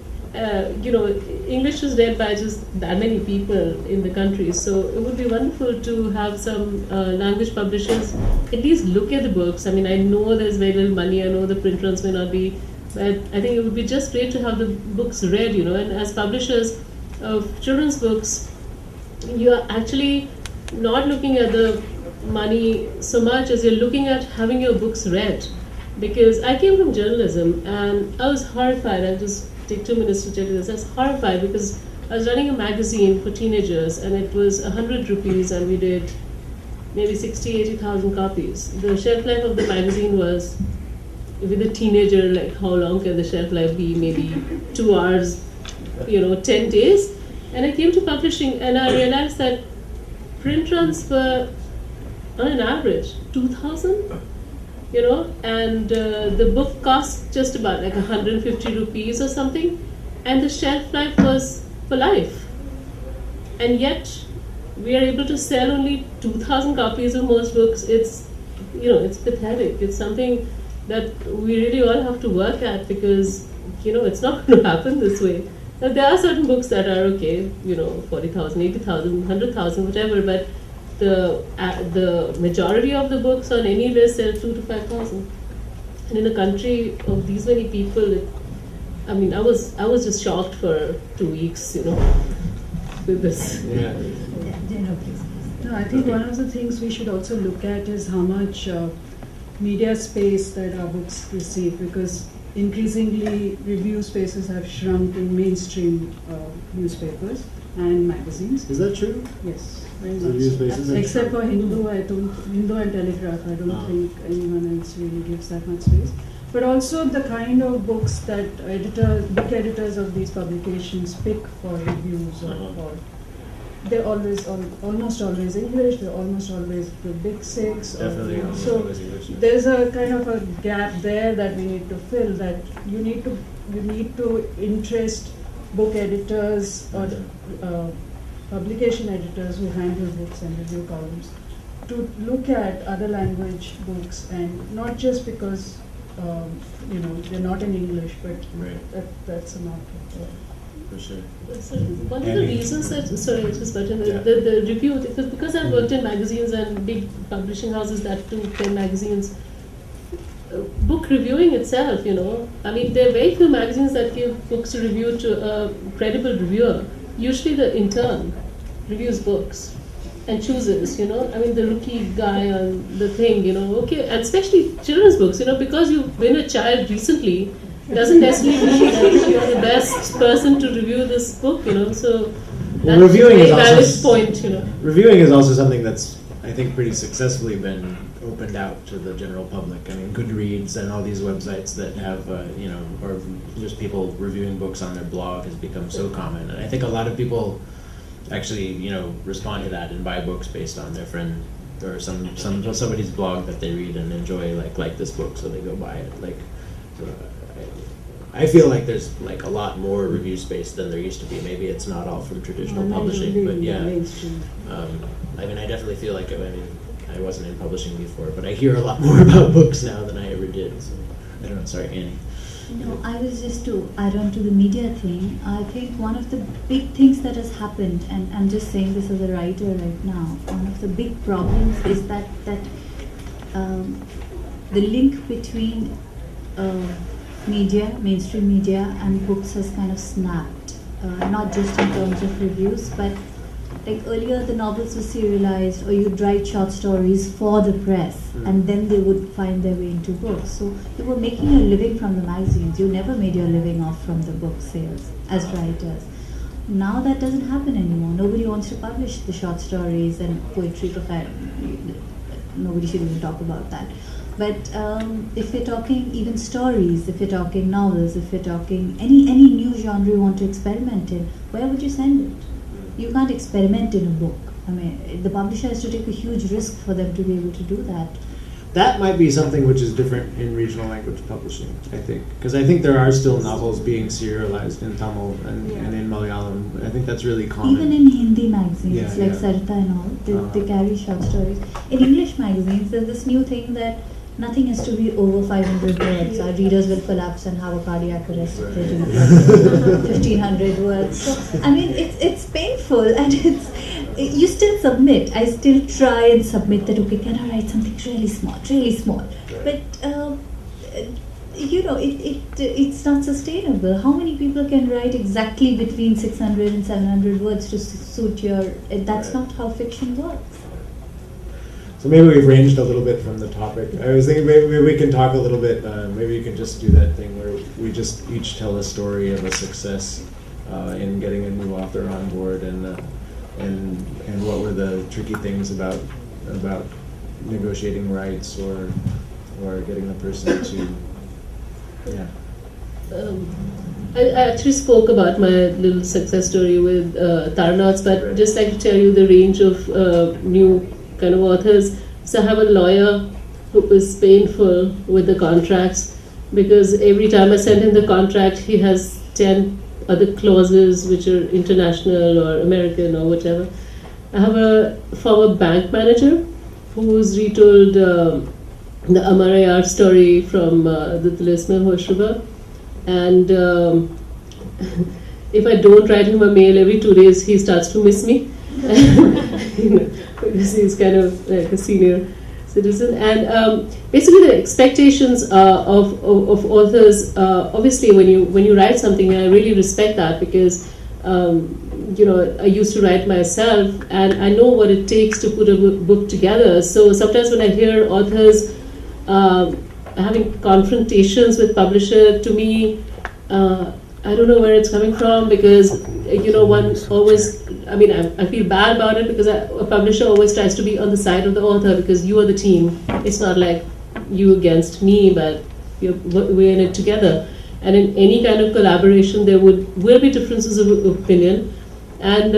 English is read by just that many people in the country. So it would be wonderful to have some language publishers at least look at the books. I mean, I know there's very little money. I know the print runs may not be, but I think it would be just great to have the books read. And as publishers of children's books, you are actually not looking at the money so much as you're looking at having your books read. Because I came from journalism and I was horrified. I'll just take 2 minutes to tell you this. I was horrified because I was running a magazine for teenagers and it was 100 rupees and we did maybe 80,000 copies. The shelf life of the magazine was, with a teenager, like how long can the shelf life be? Maybe 2 hours, 10 days. And I came to publishing and I realized that print runs were on an average 2,000. And the book cost just about like 150 rupees or something, and the shelf life was for life. And yet, we are able to sell only 2,000 copies of most books. It's pathetic. It's something that we really all have to work at because, it's not going to happen this way. Now, there are certain books that are okay, 40,000, 80,000, 100,000, whatever, but the majority of the books on any list sell 2,000 to 5,000, and in a country of these many people, I was just shocked for 2 weeks, with this. Yeah. No, I think one of the things we should also look at is how much media space that our books receive, because increasingly review spaces have shrunk in mainstream newspapers and magazines. Is that true? Yes, very Review much. spaces have Except for shrunk? Hindu and Telegraph, I don't think anyone else really gives that much space. But also the kind of books that book editors of these publications pick for reviews or they're almost always English, they're almost always the big six. Definitely. So there's a kind of a gap there that we need to fill, that you need to interest book editors or publication editors who handle books and review columns to look at other language books, and not just because they're not in English, but Right. that's a market. For sure. So one of the reasons that, Yeah. the review, because I've worked in magazines and big publishing houses that do 10 magazines, book reviewing itself, I mean, there are very few magazines that give books to review to a credible reviewer. Usually the intern reviews books and chooses, I mean, the rookie guy on the thing, okay, and especially children's books, because you've been a child recently, doesn't necessarily mean that you're the best person to review this book, so that's reviewing a is very also valid point, Reviewing is also something that's, I think, pretty successfully been opened out to the general public. I mean, Goodreads and all these websites that have, or just people reviewing books on their blog has become so common. And I think a lot of people actually, respond to that and buy books based on their friend or somebody's blog that they read and enjoy, like this book, so they go buy it. I feel like there's a lot more review space than there used to be. Maybe it's not all from traditional publishing, but yeah. I mean, I definitely feel like I wasn't in publishing before, but I hear a lot more about books now than I ever did. So I don't know. Sorry, Annie. No, I was just to add on to the media thing. I think one of the big things that has happened, and I'm just saying this as a writer right now, one of the big problems is that the link between media, mainstream media, and books has kind of snapped. Not just in terms of reviews, but like earlier the novels were serialized, or you'd write short stories for the press, and then they would find their way into books. So you were making a living from the magazines. You never made your living off from the book sales as writers. Now that doesn't happen anymore. Nobody wants to publish the short stories and poetry. Nobody should even talk about that. But if we're talking even stories, if we're talking novels, if we're talking any new genre you want to experiment in, where would you send it? You can't experiment in a book. I mean, the publisher has to take a huge risk for them to be able to do that. That might be something which is different in regional language publishing, I think. Because I think there are still novels being serialized in Tamil and in Malayalam. I think that's really common. Even in Hindi magazines Yeah, like yeah. Sarita and all, they Uh-huh. carry short stories. In English magazines, there's this new thing that nothing has to be over 500 words. Our readers will collapse and have a cardiac arrest if they read 1500 words. So, I mean, it's painful, and you still submit. I still try and submit that, okay, can I write something really small? But it's not sustainable. How many people can write exactly between 600 and 700 words to suit your... That's not how fiction works. So maybe we've ranged a little bit from the topic. I was thinking maybe we can talk a little bit, maybe you can just do that thing where we just each tell a story of a success in getting a new author on board, and what were the tricky things about negotiating rights or getting the person to, yeah. I actually spoke about my little success story with Tarnauts, but Right. just like to tell you the range of new kind of authors. So I have a lawyer who is painful with the contracts, because every time I send him the contract, he has 10 other clauses which are international or American or whatever. I have a former bank manager who's retold the Amar Ayar story from the Talisman Hoshruba, and if I don't write him a mail every 2 days, he starts to miss me. Because he's kind of like a senior citizen, and basically the expectations of authors. Obviously, when you write something, I really respect that, because I used to write myself, and I know what it takes to put a book together. So sometimes when I hear authors having confrontations with publisher, to me, I don't know where it's coming from, because one always, I feel bad about it, because a publisher always tries to be on the side of the author, because you are the team. It's not like you against me, but we're in it together. And in any kind of collaboration, there will be differences of opinion. And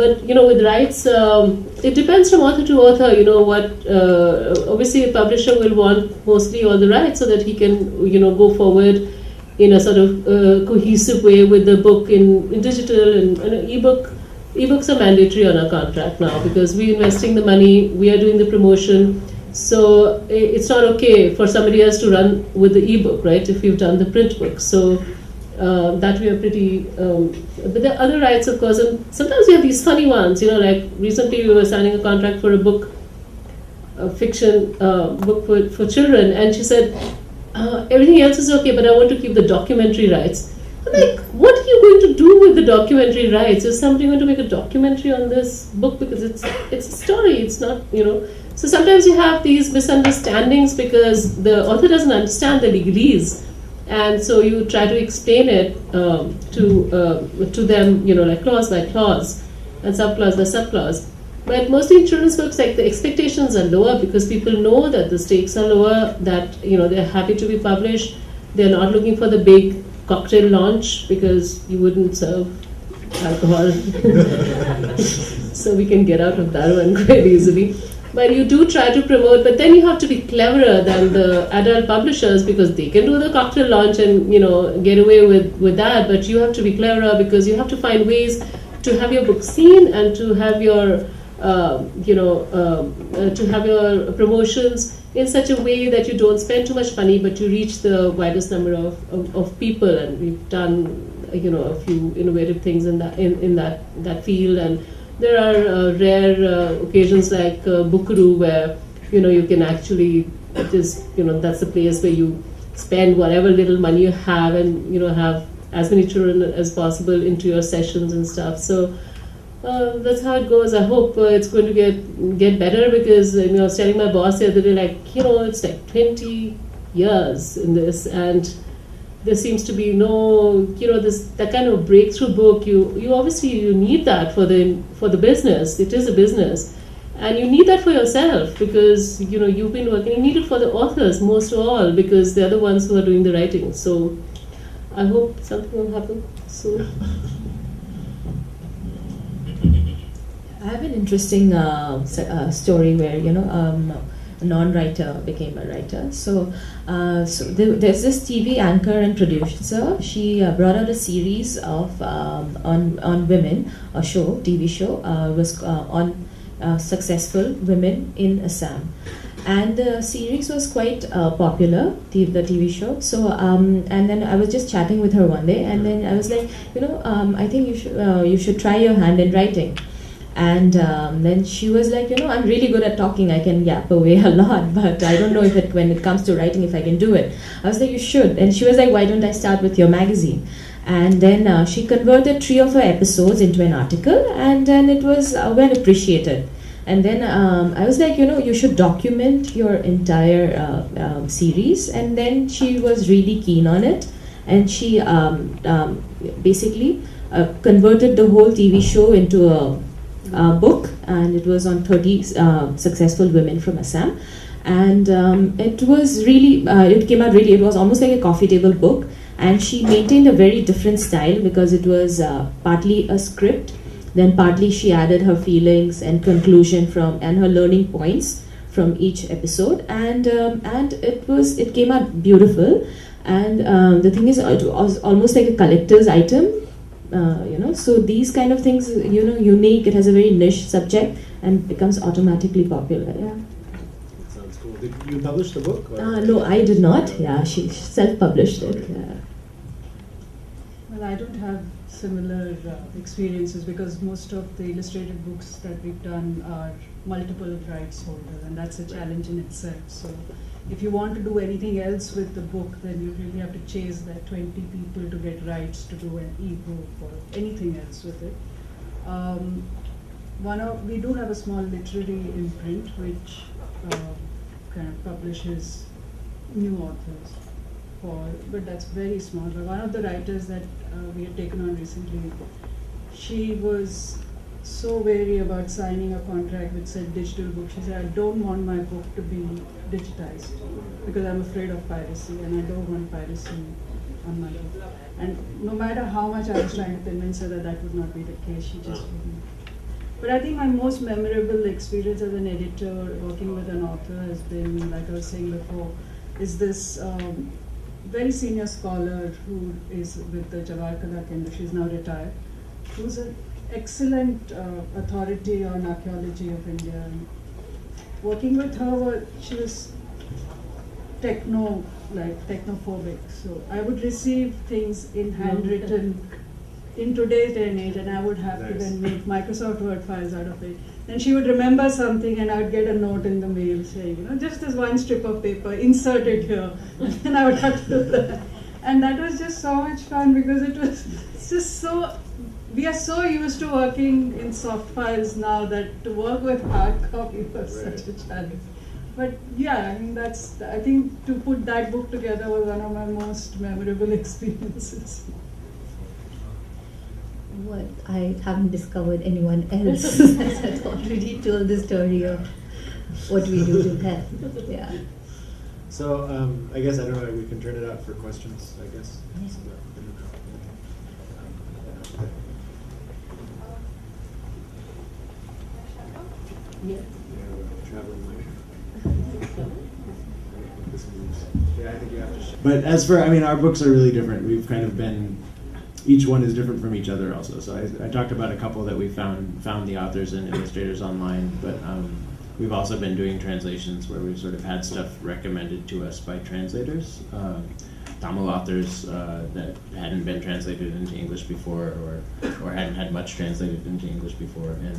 but with rights, it depends from author to author. Obviously a publisher will want mostly all the rights so that he can go forward in a sort of cohesive way with the book in digital and ebook. Ebooks are mandatory on our contract now, because we're investing the money, we are doing the promotion. So it's not okay for somebody else to run with the ebook, right? If you've done the print book, so that we are pretty. But there are other rights, of course, and sometimes we have these funny ones. Like recently we were signing a contract for a book, a fiction book for children, and she said, everything else is okay, but I want to keep the documentary rights. I'm like, what are you going to do with the documentary rights? Is somebody going to make a documentary on this book? Because it's a story, it's not, So sometimes you have these misunderstandings because the author doesn't understand the legalese. And so you try to explain it to them, like clause by clause and subclause by subclause. But mostly in children's books, like the expectations are lower because people know that the stakes are lower, that they're happy to be published. They're not looking for the big cocktail launch because you wouldn't serve alcohol. So we can get out of that one quite easily. But you do try to promote, but then you have to be cleverer than the adult publishers because they can do the cocktail launch and get away with that. But you have to be cleverer because you have to find ways to have your book seen and to have your to have your promotions in such a way that you don't spend too much money, but you reach the widest number of people. And we've done a few innovative things in that field. And there are rare occasions like Bookaroo where you can actually just that's the place where you spend whatever little money you have and have as many children as possible into your sessions and stuff. So that's how it goes. I hope it's going to get better because I was telling my boss the other day, like it's like 20 years in this, and there seems to be no that kind of breakthrough book. You obviously need that for the business. It is a business, and you need that for yourself because you've been working. You need it for the authors most of all because they're the ones who are doing the writing. So I hope something will happen soon. I have an interesting story where non-writer became a writer. So, there's this TV anchor and producer. She brought out a series of on women, a show, TV show, was on successful women in Assam. And the series was quite popular, the TV show. So, and then I was just chatting with her one day, and then I was like, I think you should try your hand in writing. And then she was like, I'm really good at talking. I can yap away a lot, but I don't know if when it comes to writing, if I can do it. I was like, you should. And she was like, why don't I start with your magazine? And then she converted 3 of her episodes into an article, and then it was well appreciated. And then I was like, you should document your entire series. And then she was really keen on it, and she basically converted the whole TV show into a book, and it was on 30 successful women from Assam. And it was really, it came out really, it was almost like a coffee table book. And she maintained a very different style, because it was partly a script, then partly she added her feelings and conclusion and her learning points from each episode, and it came out beautiful. And the thing is, it was almost like a collector's item, So these kind of things, unique. It has a very niche subject and becomes automatically popular. Yeah. Sounds cool. Did you publish the book? No, I did not. Yeah, she self-published it. Yeah. Well, I don't have similar experiences, because most of the illustrated books that we've done are multiple rights holders, and that's a challenge in itself. So if you want to do anything else with the book, then you really have to chase that 20 people to get rights to do an e-book or anything else with it. We do have a small literary imprint which kind of publishes new authors, but that's very small. But one of the writers that we had taken on recently, she was so wary about signing a contract which said digital book. She said, I don't want my book to be digitized because I'm afraid of piracy, and I don't want piracy on my book. And no matter how much I was trying to convince her that that would not be the case, she just wouldn't. But I think my most memorable experience as an editor working with an author has been, like I was saying before, is this very senior scholar who is with the Jawahar Kala Kendra. She's now retired, who's an excellent authority on archaeology of India. And working with her, she was technophobic. So I would receive things in handwritten in today's day and age, and I would have to then make Microsoft Word files out of it. Then she would remember something, and I would get a note in the mail saying, just this one strip of paper, insert it here. And I would have to do that. And that was just so much fun, because it's just so, we are so used to working in soft files now that to work with hard copy was such a challenge. But yeah, I think to put that book together was one of my most memorable experiences. What, I haven't discovered anyone else that has already told the story of what we do to help. Yeah. So I guess, I don't know, we can turn it out for questions, I guess. Yes. Yeah. Traveling mic. Yeah, I think you have to. But as for, our books are really different. We've kind of been, each one is different from each other also. So I talked about a couple that we found the authors and illustrators online, but we've also been doing translations where we've sort of had stuff recommended to us by translators, Tamil authors that hadn't been translated into English before, or hadn't had much translated into English before, and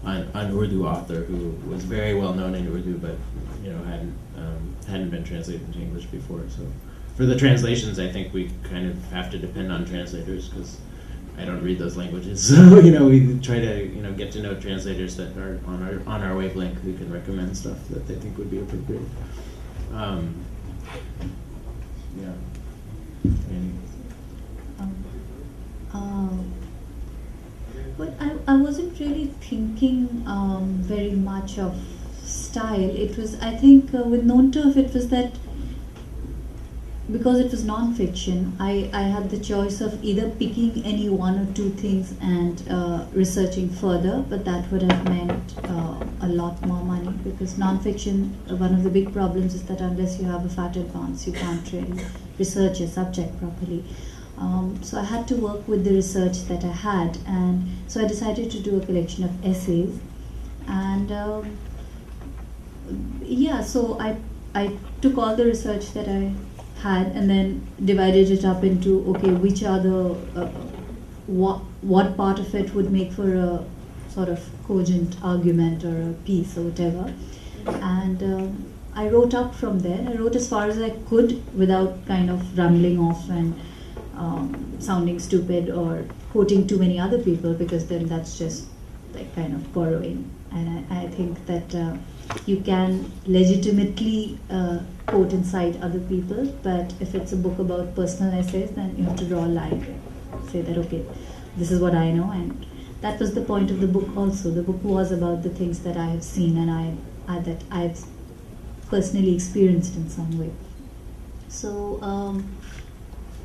an Urdu author who was very well known in Urdu, but hadn't been translated into English before. So for the translations, I think we kind of have to depend on translators, because I don't read those languages. So we try to get to know translators that are on our wavelength who can recommend stuff that they think would be appropriate. Yeah. But I wasn't really thinking very much of style. It was, I think, with Known Turf, it was that because it was non-fiction, I had the choice of either picking any one or two things and researching further, but that would have meant a lot more money, because non-fiction, one of the big problems is that unless you have a fat advance, you can't really research your subject properly. So I had to work with the research that I had, and so I decided to do a collection of essays. And so I took all the research that I had and then divided it up into, okay, which are the what part of it would make for a sort of cogent argument or a piece or whatever. And I wrote up from there. I wrote as far as I could without kind of rambling off and sounding stupid or quoting too many other people, because then that's just like kind of borrowing. And I think that you can legitimately quote and cite other people, but if it's a book about personal essays, then you have to draw a line, say that, okay, this is what I know. And that was the point of the book also. The book was about the things that I have seen and that I've personally experienced in some way. So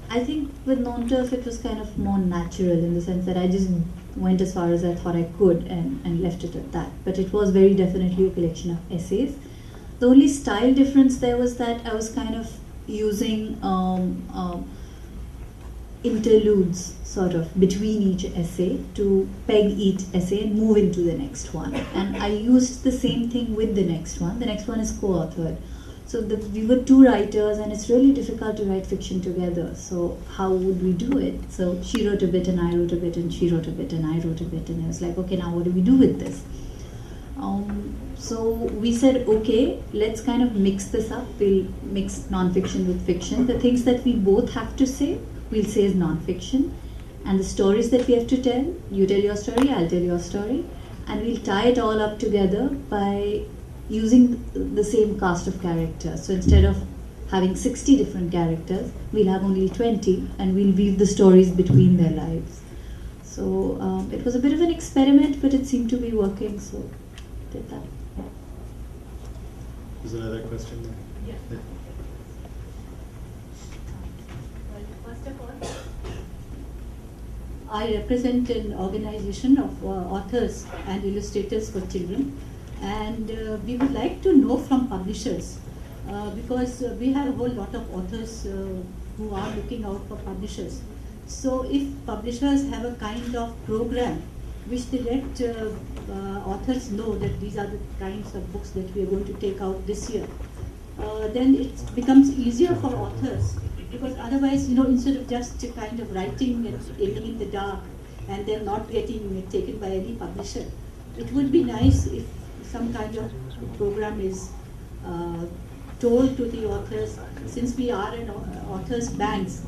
I think with Non-Turf it was kind of more natural, in the sense that I just went as far as I thought I could and left it at that. But it was very definitely a collection of essays. The only style difference there was that I was kind of using interludes sort of between each essay to peg each essay and move into the next one. And I used the same thing with the next one. The next one is co-authored. So we were two writers, and it's really difficult to write fiction together. So how would we do it? So she wrote a bit and I wrote a bit, and she wrote a bit and I wrote a bit, and I was like, okay, now what do we do with this? So we said, okay, let's kind of mix this up. We'll mix non-fiction with fiction. The things that we both have to say, we'll say is non-fiction. And the stories that we have to tell, you tell your story, I'll tell your story. And we'll tie it all up together by using the same cast of characters. So instead of having 60 different characters, we'll have only 20, and we'll weave the stories between their lives. So it was a bit of an experiment, but it seemed to be working, so did that. There's another question there. Yeah. Well, first of all, I represent an organization of authors and illustrators for children, and we would like to know from publishers, because we have a whole lot of authors who are looking out for publishers. So if publishers have a kind of program which they let authors know that these are the kinds of books that we are going to take out this year, then it becomes easier for authors, because otherwise, instead of just kind of writing and aiming in the dark and then not getting taken by any publisher, it would be nice if some kind of program is told to the authors. Since we are an authors' banks,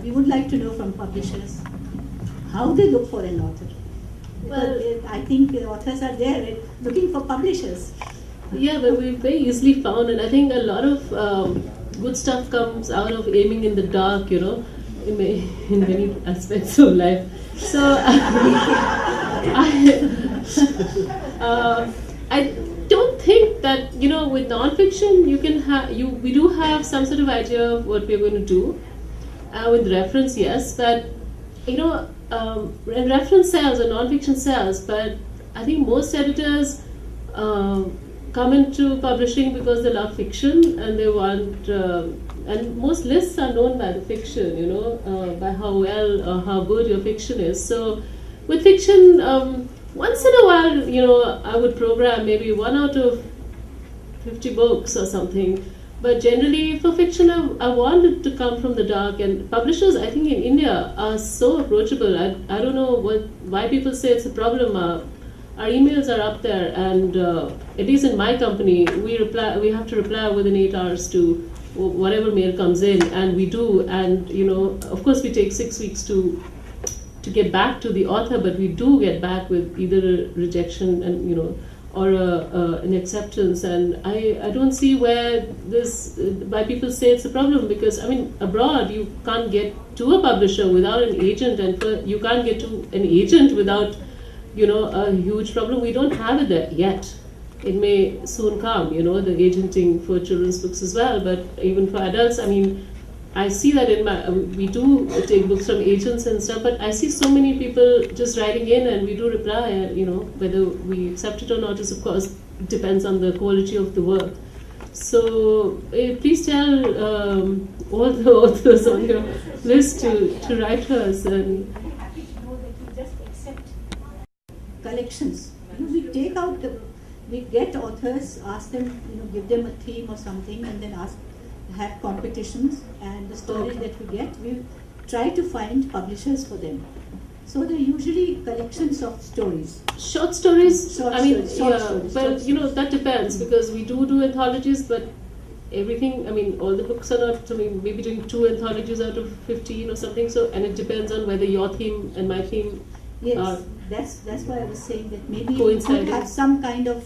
we would like to know from publishers how they look for an author. Well, Because I think the authors are there looking for publishers. yeah, but we've very easily found, and I think a lot of good stuff comes out of aiming in the dark, in many aspects of life. So I don't think that, with non-fiction you can we do have some sort of idea of what we're going to do. With reference, yes, but and reference sells or non-fiction sells, but I think most editors come into publishing because they love fiction and they want, and most lists are known by the fiction, by how well or how good your fiction is. So with fiction, once in a while, I would program maybe 1 out of 50 books or something. But generally, for fiction, I want it to come from the dark. And publishers, I think in India, are so approachable. I don't know why people say it's a problem. Our emails are up there, and at least in my company, we have to reply within 8 hours to whatever mail comes in, and we do. And of course, we take 6 weeks to get back to the author, but we do get back with either a rejection and or an acceptance. And I don't see where why people say it's a problem, because abroad you can't get to a publisher without an agent, and you can't get to an agent without a huge problem. We don't have it there yet. It may soon come, the agenting for children's books as well, but even for adults, I see that in my, we do take books from agents and stuff, but I see so many people just writing in, and we do reply, and whether we accept it or not is, of course, depends on the quality of the work. So please tell all the authors on your list to write to us. And happy to know that you just accept collections. We take out we get authors, ask them, give them a theme or something, and then have competitions, and the stories that we get, we try to find publishers for them. So they're usually collections of stories. Short stories. Short Short stories. well, that depends, because we do anthologies, but everything. All the books are not. Maybe doing 2 anthologies out of 15 or something. So, and it depends on whether your theme and my theme Yes, are. that's why I was saying that maybe we Coinciding. could have some kind of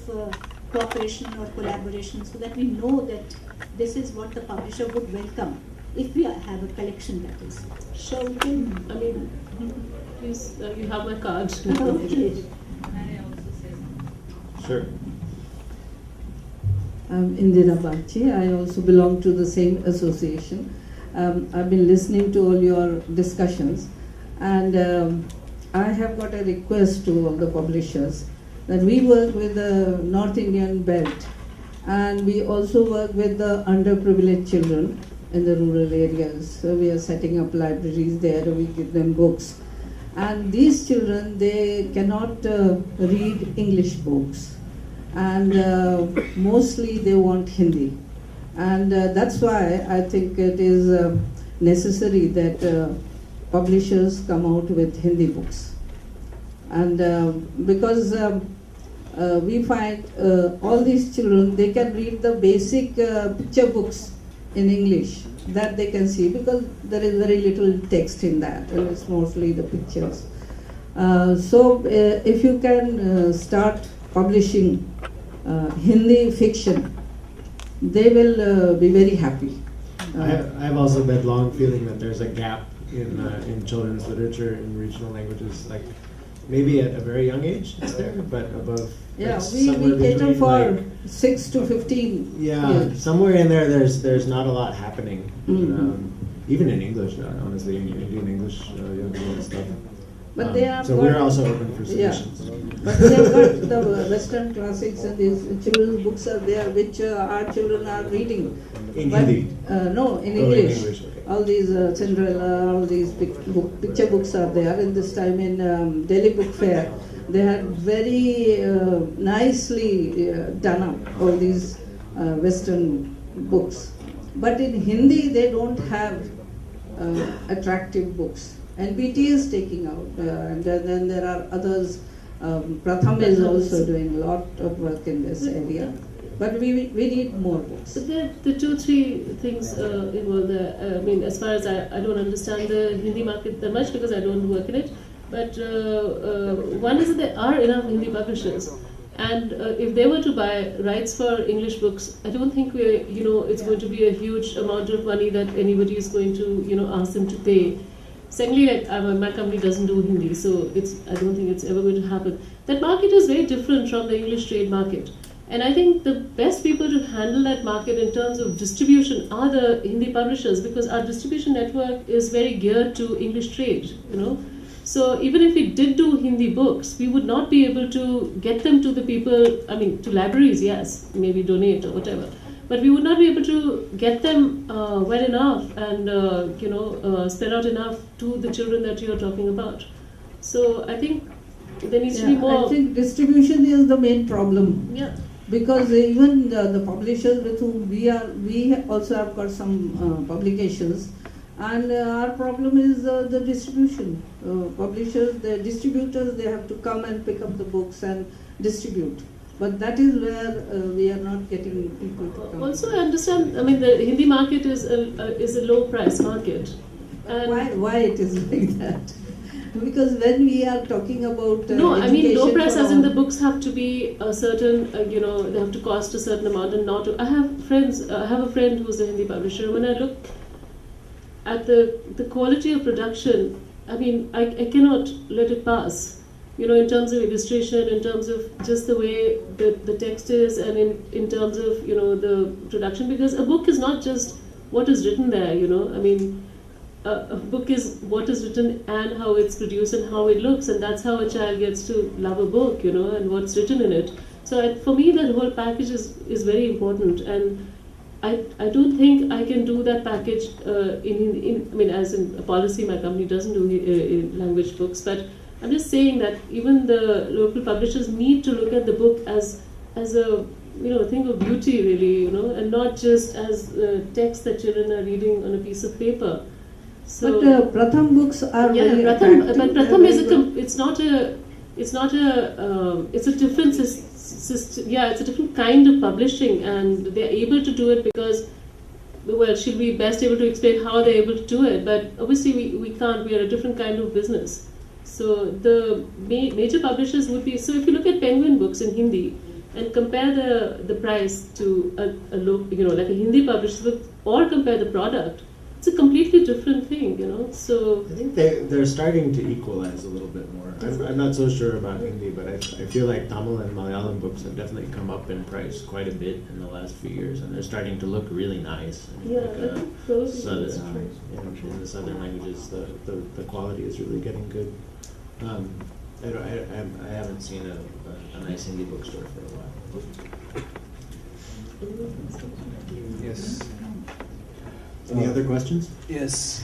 cooperation or collaboration, so that we know that this is what the publisher would welcome if we have a collection, that is. Sure, we can. Please, you have my card. Okay. Sure. I'm Indira Bagchi. I also belong to the same association. I've been listening to all your discussions, and I have got a request to all the publishers that we work with the North Indian belt, and we also work with the underprivileged children in the rural areas. So we are setting up libraries there, we give them books. And these children, they cannot read English books, and mostly they want Hindi. And that's why I think it is necessary that publishers come out with Hindi books. And because we find all these children, they can read the basic picture books in English that they can see, because there is very little text in that, and it's mostly the pictures. So if you can start publishing Hindi fiction, they will be very happy. I've also been long feeling that there's a gap in children's literature in regional languages, like maybe at a very young age it's there, but above. Yeah, like we somewhere cater between, for like, 6 to 15 yeah, years. somewhere in there, there's not a lot happening. Mhm. Even in English, honestly, in Indian English, young people and stuff. But they have so got, we're also open for yeah, suggestions. but they have got the Western classics, and these children's books are there, which our children are reading. In But, Hindi? no, in Oh, English. okay. All these Cinderella, all these picture books are there. And this time in Delhi Book Fair, they had very nicely done up all these Western books. But in Hindi, they don't have attractive books. NPT is taking out, and then there are others. Pratham is also doing a lot of work in this area. But we need more books. So there are 2-3 things involved there. As far as I don't understand the Hindi market that much, because I don't work in it. But one is that there are enough Hindi publishers, and if they were to buy rights for English books, I don't think it's going to be a huge amount of money that anybody is going to ask them to pay. Secondly, my company doesn't do Hindi, so I don't think it's ever going to happen. That market is very different from the English trade market. And I think the best people to handle that market in terms of distribution are the Hindi publishers, because our distribution network is very geared to English trade, So even if we did do Hindi books, we would not be able to get them to the people, to libraries, yes, maybe donate or whatever. But we would not be able to get them well enough and, spread out enough to the children that you're talking about. So I think there needs to be more. I think distribution is the main problem. Yeah. Because even the publishers with whom we also have got some publications, and our problem is the distribution. Publishers, the distributors, they have to come and pick up the books and distribute. But that is where we are not getting people to come. Also, I understand. The Hindi market is a low price market. And Why it is like that? Because when we are talking about no, low price for as in all- the books have to be a certain, they have to cost a certain amount, and not. I have a friend who's a Hindi publisher. When I look at the quality of production, I cannot let it pass. In terms of illustration, in terms of just the way the text is, and in terms of the production, because a book is not just what is written there, you know. I mean, a book is what is written and how it's produced and how it looks, and that's how a child gets to love a book, you know, and what's written in it. So for me, that whole package is very important, and I don't think I can do that package I mean, as in a policy, my company doesn't do language books, but I'm just saying that even the local publishers need to look at the book as a, you know, thing of beauty, really, you know, and not just as text that children are reading on a piece of paper. So, But Pratham books are very Pratham, attractive. but Pratham is it's a different system. Yeah, it's a different kind of publishing, and they're able to do it because, well, she'll be best able to explain how they're able to do it. But obviously, we can't. We are a different kind of business. So the major publishers would be. So if you look at Penguin Books in Hindi and compare the price to a you know, like a Hindi publisher's book, or compare the product, it's a completely different thing, you know. So I think they're starting to equalize a little bit more. I'm not so sure about Hindi, but I feel like Tamil and Malayalam books have definitely come up in price quite a bit in the last few years, and they're starting to look really nice. I mean, yeah, like, I think those southern, is true. in the southern languages, the quality is really getting good. I haven't seen a nice Hindi bookstore for a while. Yes. Any other questions? Yes.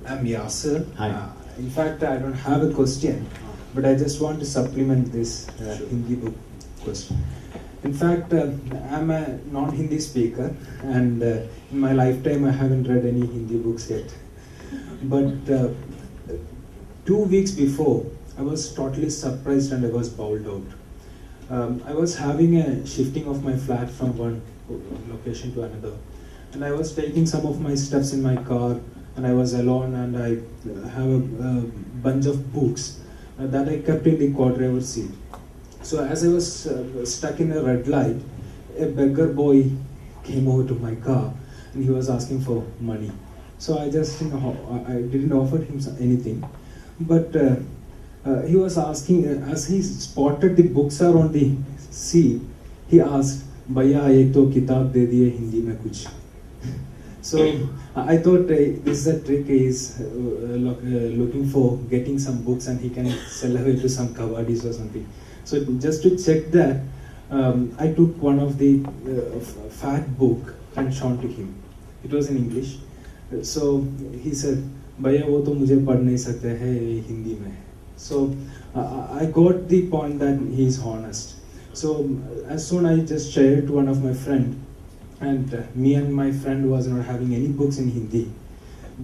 I'm Yasser. Hi. In fact, I don't have a question, but I just want to supplement this Hindi book question. In fact, I'm a non-Hindi speaker, and in my lifetime I haven't read any Hindi books yet. But 2 weeks before, I was totally surprised and I was bowled out. I was having a shifting of my flat from one location to another, and I was taking some of my steps in my car, and I was alone, and I have a bunch of books that I kept in the co-driver seat. So as I was stuck in a red light, a beggar boy came over to my car, and he was asking for money. So I just, I didn't offer him anything, but he was asking, as he spotted the books are on the seat, he asked, "Bhaiya, ek to kitab de diye Hindi mein kuch." So I thought this is a trick. He's looking for getting some books and he can sell away to some kawadis or something. So just to check that, I took one of the fat book and shown to him. It was in English. So he said, "Bhaiya, wo to mujhe padh nahi sakte hai, Hindi mein." So I got the point that he is honest. So as soon I just shared to one of my friend, and me and my friend was not having any books in Hindi.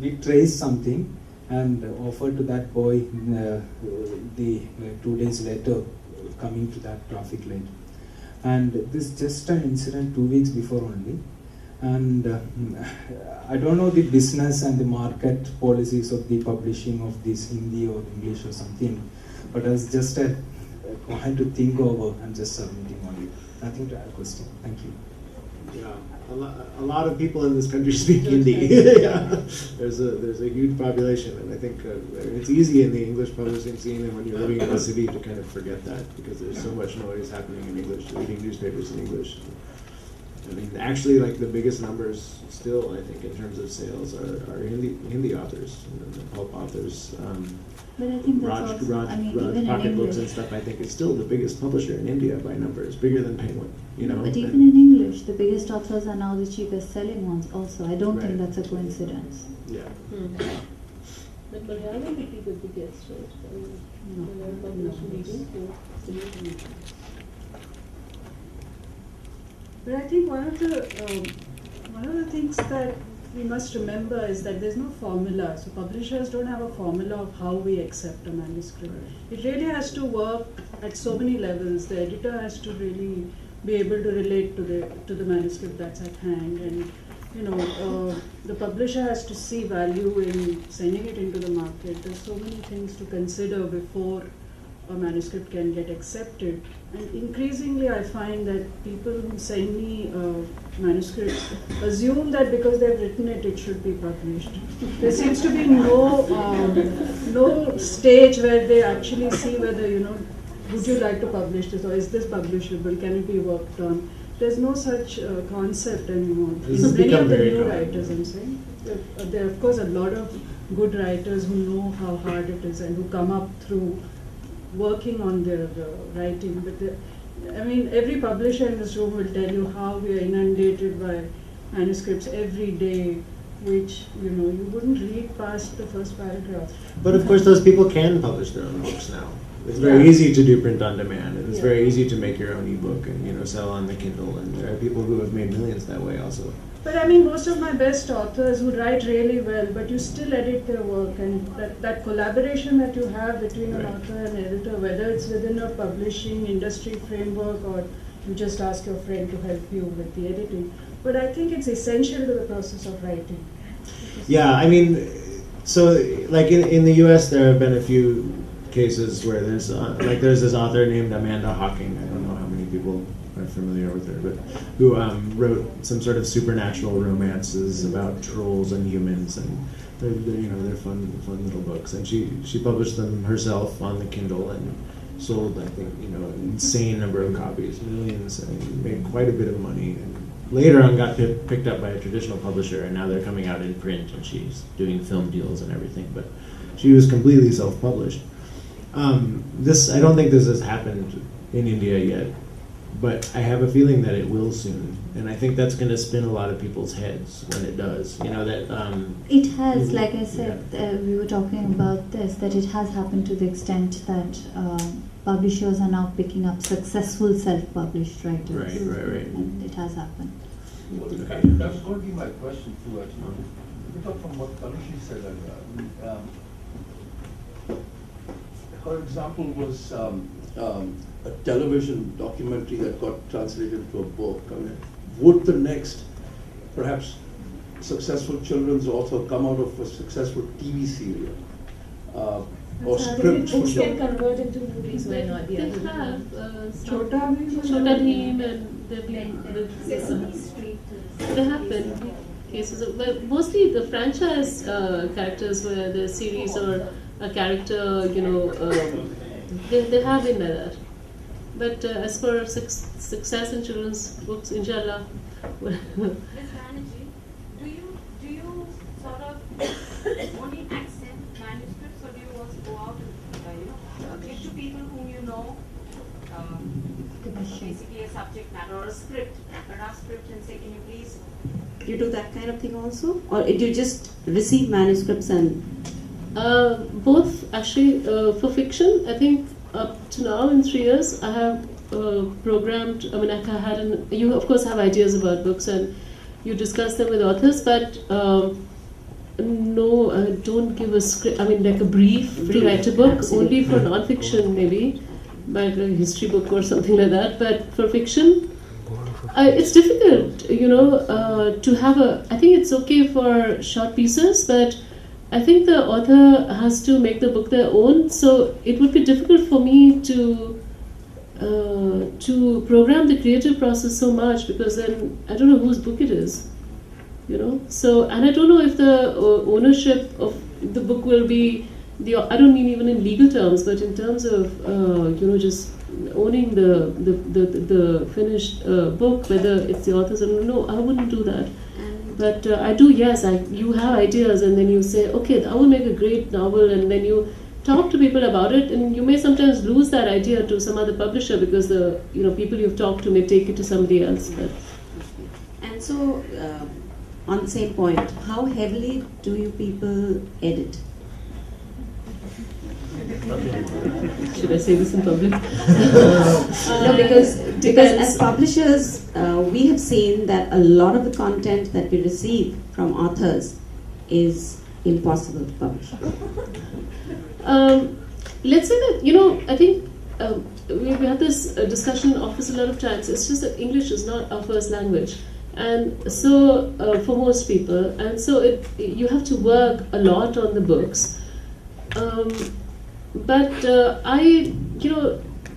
We traced something and offered to that boy the 2 days later, coming to that traffic light. And this just an incident 2 weeks before only. And I don't know the business and the market policies of the publishing of this Hindi or English or something, but as just a point to think over and just submitting on it. Nothing to add question. Thank you. Yeah, a lot of people in this country speak Hindi. Yeah. There's a huge population, and I think it's easy in the English publishing scene, and when you're living in a city, to kind of forget that because there's so much noise happening in English, reading newspapers in English. I mean, actually, like the biggest numbers still, I think, in terms of sales are Hindi authors, the pulp authors. But I think that's Raj, also, Raj, I mean, Raj even in Pocketbooks and English. stuff, I think, is still the biggest publisher in India by numbers, bigger than Penguin, you know. But and- even in English, the biggest authors are now the cheapest selling ones also. I don't think Right. that's a coincidence. Yeah. But Malayalam would be the biggest, right? Malayalam population reading. But I think one of the things that we must remember is that there's no formula. So publishers don't have a formula of how we accept a manuscript. It really has to work at so many levels. The editor has to really be able to relate to the manuscript that's at hand, and the publisher has to see value in sending it into the market. There's so many things to consider before a manuscript can get accepted. And increasingly I find that people who send me manuscripts assume that because they've written it, it should be published. There seems to be no stage where they actually see whether, would you like to publish this, or is this publishable, can it be worked on? there's no such concept anymore. This has Many become of the very new common. writers, I'm saying. There are of course a lot of good writers who know how hard it is and who come up through working on their writing. But I mean, every publisher in this room will tell you how we are inundated by manuscripts every day, which you wouldn't read past the first paragraph. But of course, those people can publish their own books now. It's very Yeah. easy to do print on demand, and it's Yeah. very easy to make your own ebook and sell on the Kindle. And there are people who have made millions that way also. But I mean, most of my best authors would write really well, but you still edit their work, and that collaboration that you have between an Right. author and editor, whether it's within a publishing industry framework or you just ask your friend to help you with the editing. But I think it's essential to the process of writing. Yeah, I mean, so like in the U.S., there have been a few cases where there's this author named Amanda Hocking. I don't know how many people are familiar with her, but who wrote some sort of supernatural romances about trolls and humans, and they're fun little books. And she published them herself on the Kindle and sold, I think, an insane number of copies, millions, and made quite a bit of money. And later on got picked up by a traditional publisher, and now they're coming out in print, and she's doing film deals and everything. But she was completely self-published. I don't think this has happened in India yet, but I have a feeling that it will soon, and I think that's going to spin a lot of people's heads when it does. It has, like I said, we were talking about this, that it has happened to the extent that publishers are now picking up successful self-published writers. Right. And it has happened. That was going to be my question too, actually. Pick up from what Tanushi said earlier. Her example was a television documentary that got translated into a book. I mean, would the next, perhaps, successful children's author come out of a successful TV serial? Or scripts for Books can children? convert into movies. Why not? They Yeah. have some Chota Bheem? Chota Bheem, and there have been Sesame Street. there have been cases of, well, mostly the franchise characters where the series or a character, they have been like that. But as for success in children's books, inshallah. Ms. Banerjee, do you sort of only accept manuscripts, or do you also go out and give to people whom you know, basically a subject matter or a script, a rough script, and say, can you please? You do that kind of thing also, or do you just receive manuscripts and? Both actually. For fiction, I think up to now in 3 years, I have programmed. I mean, you of course have ideas about books and you discuss them with authors, but no, I don't give a script. I mean, like a brief, rewrite a book. Only for non-fiction, maybe, like a history book or something like that. But for fiction, it's difficult, to have I think it's okay for short pieces, but I think the author has to make the book their own. So it would be difficult for me to program the creative process so much, because then I don't know whose book it is, So, and I don't know if the ownership of the book will be I don't mean even in legal terms, but in terms of just owning the finished book, whether it's the author's or no, I wouldn't do that. But I do, yes. You have ideas, and then you say, okay, I will make a great novel, and then you talk to people about it, and you may sometimes lose that idea to some other publisher because the people you've talked to may take it to somebody else. But. And so, on the same point, how heavily do you people edit? Should I say this in public? No, because as publishers, we have seen that a lot of the content that we receive from authors is impossible to publish. Let's say that, I think we had this discussion in office a lot of times. It's just that English is not our first language. And so, for most people, and so you have to work a lot on the books. But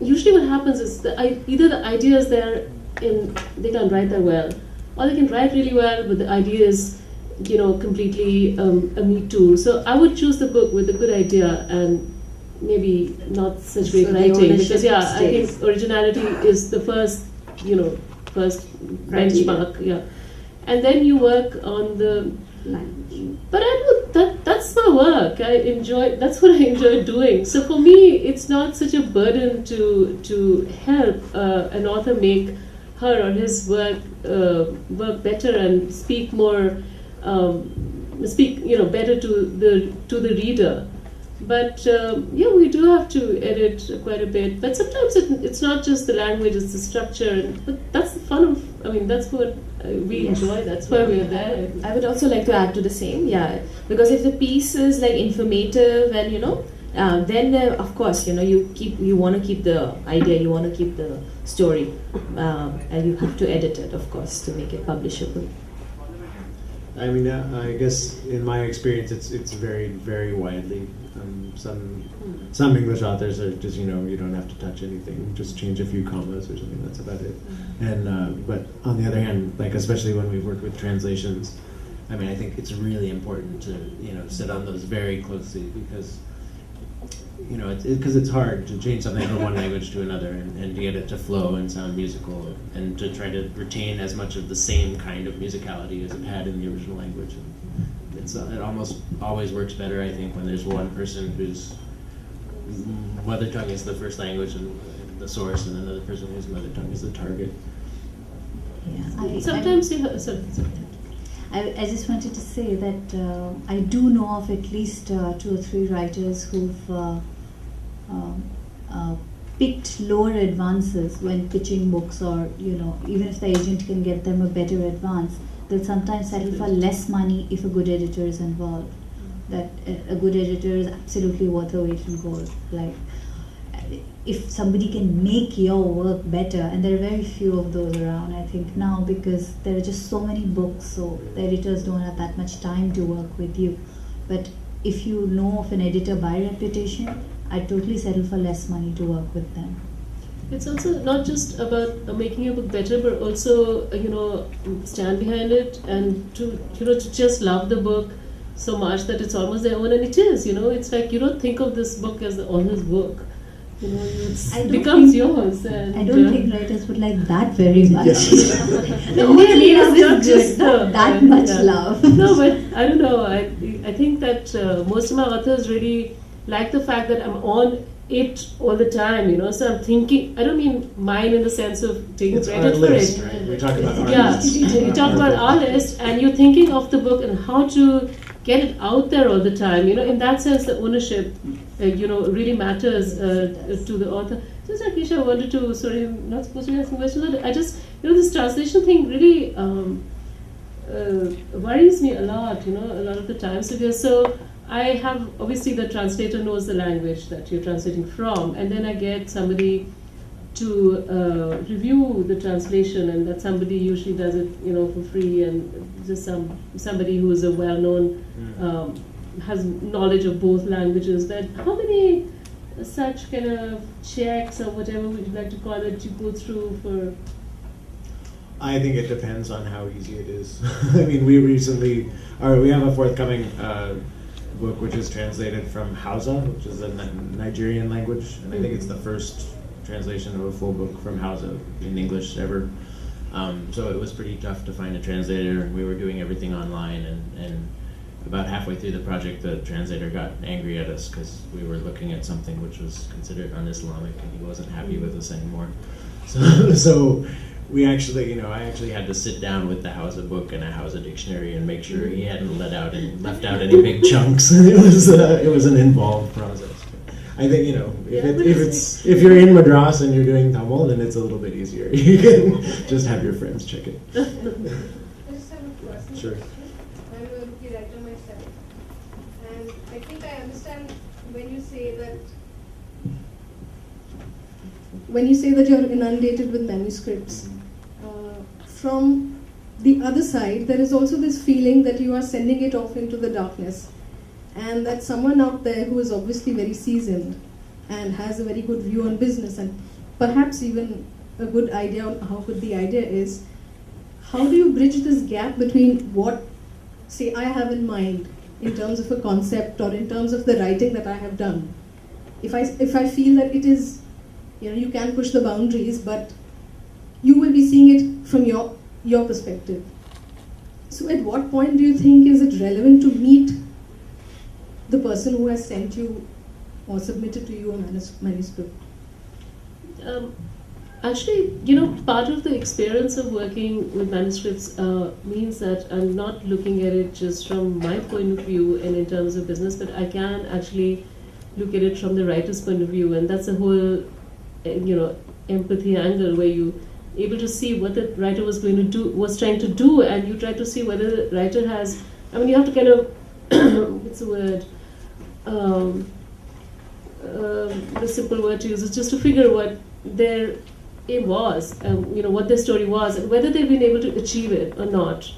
usually what happens is that either the idea is they can write that well, or they can write really well, but the idea is, completely a me too. So I would choose the book with a good idea and maybe not such great writing, because I think originality is the first, first Criteria. benchmark, yeah. And then you work on the Language. but I know that's my work. That's what I enjoy doing. So for me, it's not such a burden to help an author make her or his work better and speak more, better to the reader. But yeah, we do have to edit quite a bit. But sometimes it's not just the language; it's the structure. But that's the fun of. I mean, that's what we enjoy. That's why we're there. I would also like to add to the same, yeah, because if the piece is like informative and then of course you want to keep the idea, you want to keep the story, and you have to edit it, of course, to make it publishable. I mean, I guess in my experience, it's very, very widely. Some English authors are just you don't have to touch anything, just change a few commas or something. That's about it. And but on the other hand, like especially when we've worked with translations, I mean, I think it's really important to sit on those very closely because it's hard to change something from one language to another and to get it to flow and sound musical and to try to retain as much of the same kind of musicality as it had in the original language. It almost always works better, I think, when there's one person whose mother tongue is the first language and the source, and another person whose mother tongue is the target. Yeah, Sometimes you have. I just wanted to say that I do know of at least 2 or 3 writers who've picked lower advances when pitching books, or even if the agent can get them a better advance, they'll sometimes settle for less money if a good editor is involved. That a good editor is absolutely worth a weight in gold. Like, if somebody can make your work better, and there are very few of those around, I think now, because there are just so many books, so the editors don't have that much time to work with you. But if you know of an editor by reputation, I'd totally settle for less money to work with them. It's also not just about making your book better, but also stand behind it and to just love the book so much that it's almost their own, and it is. It's like you don't think of this book as the author's book. It becomes yours. And I don't think writers would like that very much. No, Really, it's not just that much love. No, but I don't know. I think that most of my authors really like the fact that I'm on it all the time, so I'm thinking, I don't mean mine in the sense of taking credit for it. Right? We talk about artists. Yeah, you talk about artists, and you're thinking of the book and how to get it out there all the time. In that sense, the ownership, really matters to the author. Just like Isha wanted to, sorry, I'm not supposed to be asking questions, but I just, this translation thing really worries me a lot, a lot of the times. So I have, obviously the translator knows the language that you're translating from, and then I get somebody to review the translation, and that somebody usually does it, for free, and just somebody who is a well-known, has knowledge of both languages. That how many such kind of checks or whatever we'd like to call it you go through for? I think it depends on how easy it is. I mean, we have a forthcoming book which is translated from Hausa, which is a Nigerian language, and I think it's the first translation of a full book from Hausa in English ever. So it was pretty tough to find a translator, and we were doing everything online, and about halfway through the project the translator got angry at us because we were looking at something which was considered un-Islamic, and he wasn't happy with us anymore. So we actually, I actually had to sit down with the Hausa book and a Hausa dictionary and make sure he hadn't left out any big chunks. It was an involved process. I think if you're in Madras and you're doing Tamil, then it's a little bit easier. You can just have your friends check it. I just have a question. Sure. I'm a rookie writer myself, and I think I understand when you say that you're inundated with manuscripts. From the other side, there is also this feeling that you are sending it off into the darkness, and that someone out there who is obviously very seasoned and has a very good view on business and perhaps even a good idea on how good the idea is, how do you bridge this gap between what, say, I have in mind in terms of a concept or in terms of the writing that I have done? If I feel that it is, you can push the boundaries, but you will be seeing it from your perspective. So at what point do you think is it relevant to meet the person who has sent you or submitted to you a manuscript? Actually, part of the experience of working with manuscripts means that I'm not looking at it just from my point of view and in terms of business, but I can actually look at it from the writer's point of view, and that's a whole, empathy angle where you able to see what the writer was trying to do, and you try to see whether the writer has. I mean, you have to kind of what's the word? The simple word to use is just to figure what their aim was, what their story was, and whether they've been able to achieve it or not.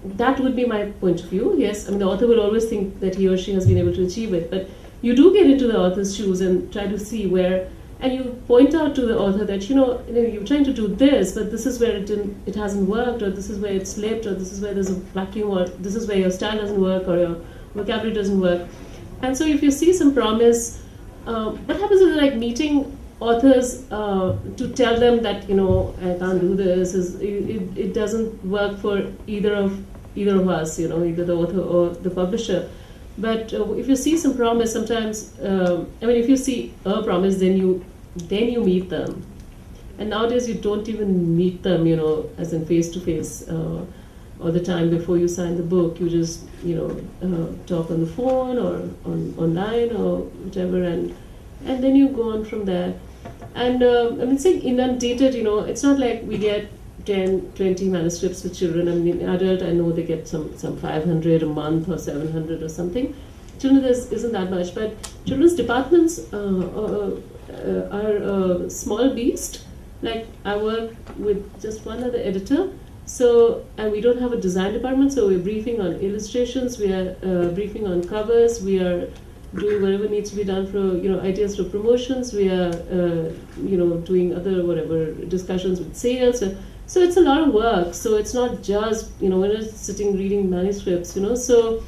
That would be my point of view. Yes, I mean the author will always think that he or she has been able to achieve it, but you do get into the author's shoes and try to see where, and you point out to the author that you're trying to do this, but this is where it hasn't worked, or this is where it slipped, or this is where there's a vacuum, or this is where your style doesn't work, or your vocabulary doesn't work. And so if you see some promise, what happens is meeting authors to tell them that I can't do this, it doesn't work for either of us, either the author or the publisher. But if you see some promise, sometimes if you see a promise, then you meet them. And nowadays you don't even meet them, as in face to face all the time before you sign the book. You just talk on the phone or online or whatever, and then you go on from there. And saying inundated, it's not like we get 10, 20 manuscripts for children. I mean, in adult, I know they get some 500 a month or 700 or something. Children, isn't that much. But children's departments are a small beast. Like, I work with just one other editor. So, and we don't have a design department, so we're briefing on illustrations, we are briefing on covers, we are doing whatever needs to be done for ideas for promotions. We are doing other discussions with sales. So it's a lot of work. So it's not just we're not sitting reading manuscripts. So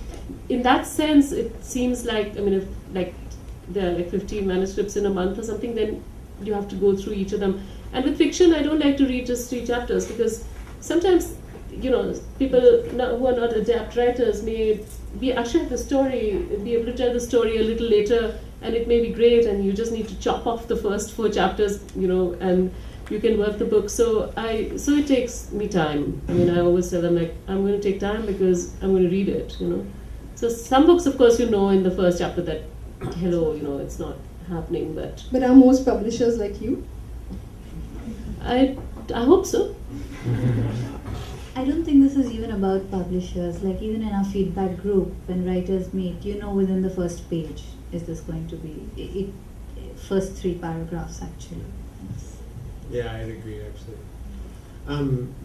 in that sense, it seems like if there are 15 manuscripts in a month or something, then you have to go through each of them. And with fiction, I don't like to read just 3 chapters because sometimes people who are not adept writers may actually have the story, be able to tell the story a little later, and it may be great, and you just need to chop off the first 4 chapters, and you can work the book. So it takes me time. I mean, I always tell them I'm going to take time because I'm going to read it. So some books, of course, in the first chapter that it's not happening, but are most publishers like you? I hope so. I don't think this is even about publishers. Like even in our feedback group, when writers meet, within the first page, is this going to be first 3 paragraphs actually. Yeah, I'd agree actually.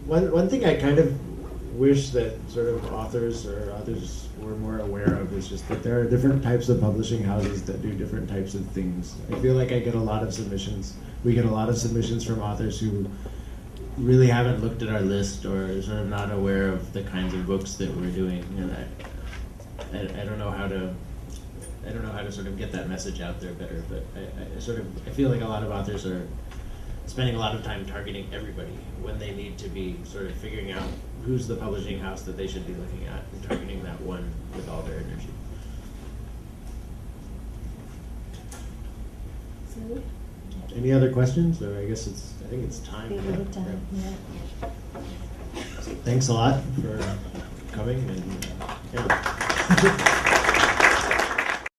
One thing I kind of wish that sort of authors or others were more aware of is just that there are different types of publishing houses that do different types of things. I feel like I get a lot of submissions. We get a lot of submissions from authors who really haven't looked at our list or sort of not aware of the kinds of books that we're doing, and I don't know how to sort of get that message out there better. But I feel like a lot of authors are spending a lot of time targeting everybody when they need to be sort of figuring out who's the publishing house that they should be looking at and targeting that one with all their energy. So, any other questions? Or I think it's time. Yeah. So thanks a lot for coming and yeah.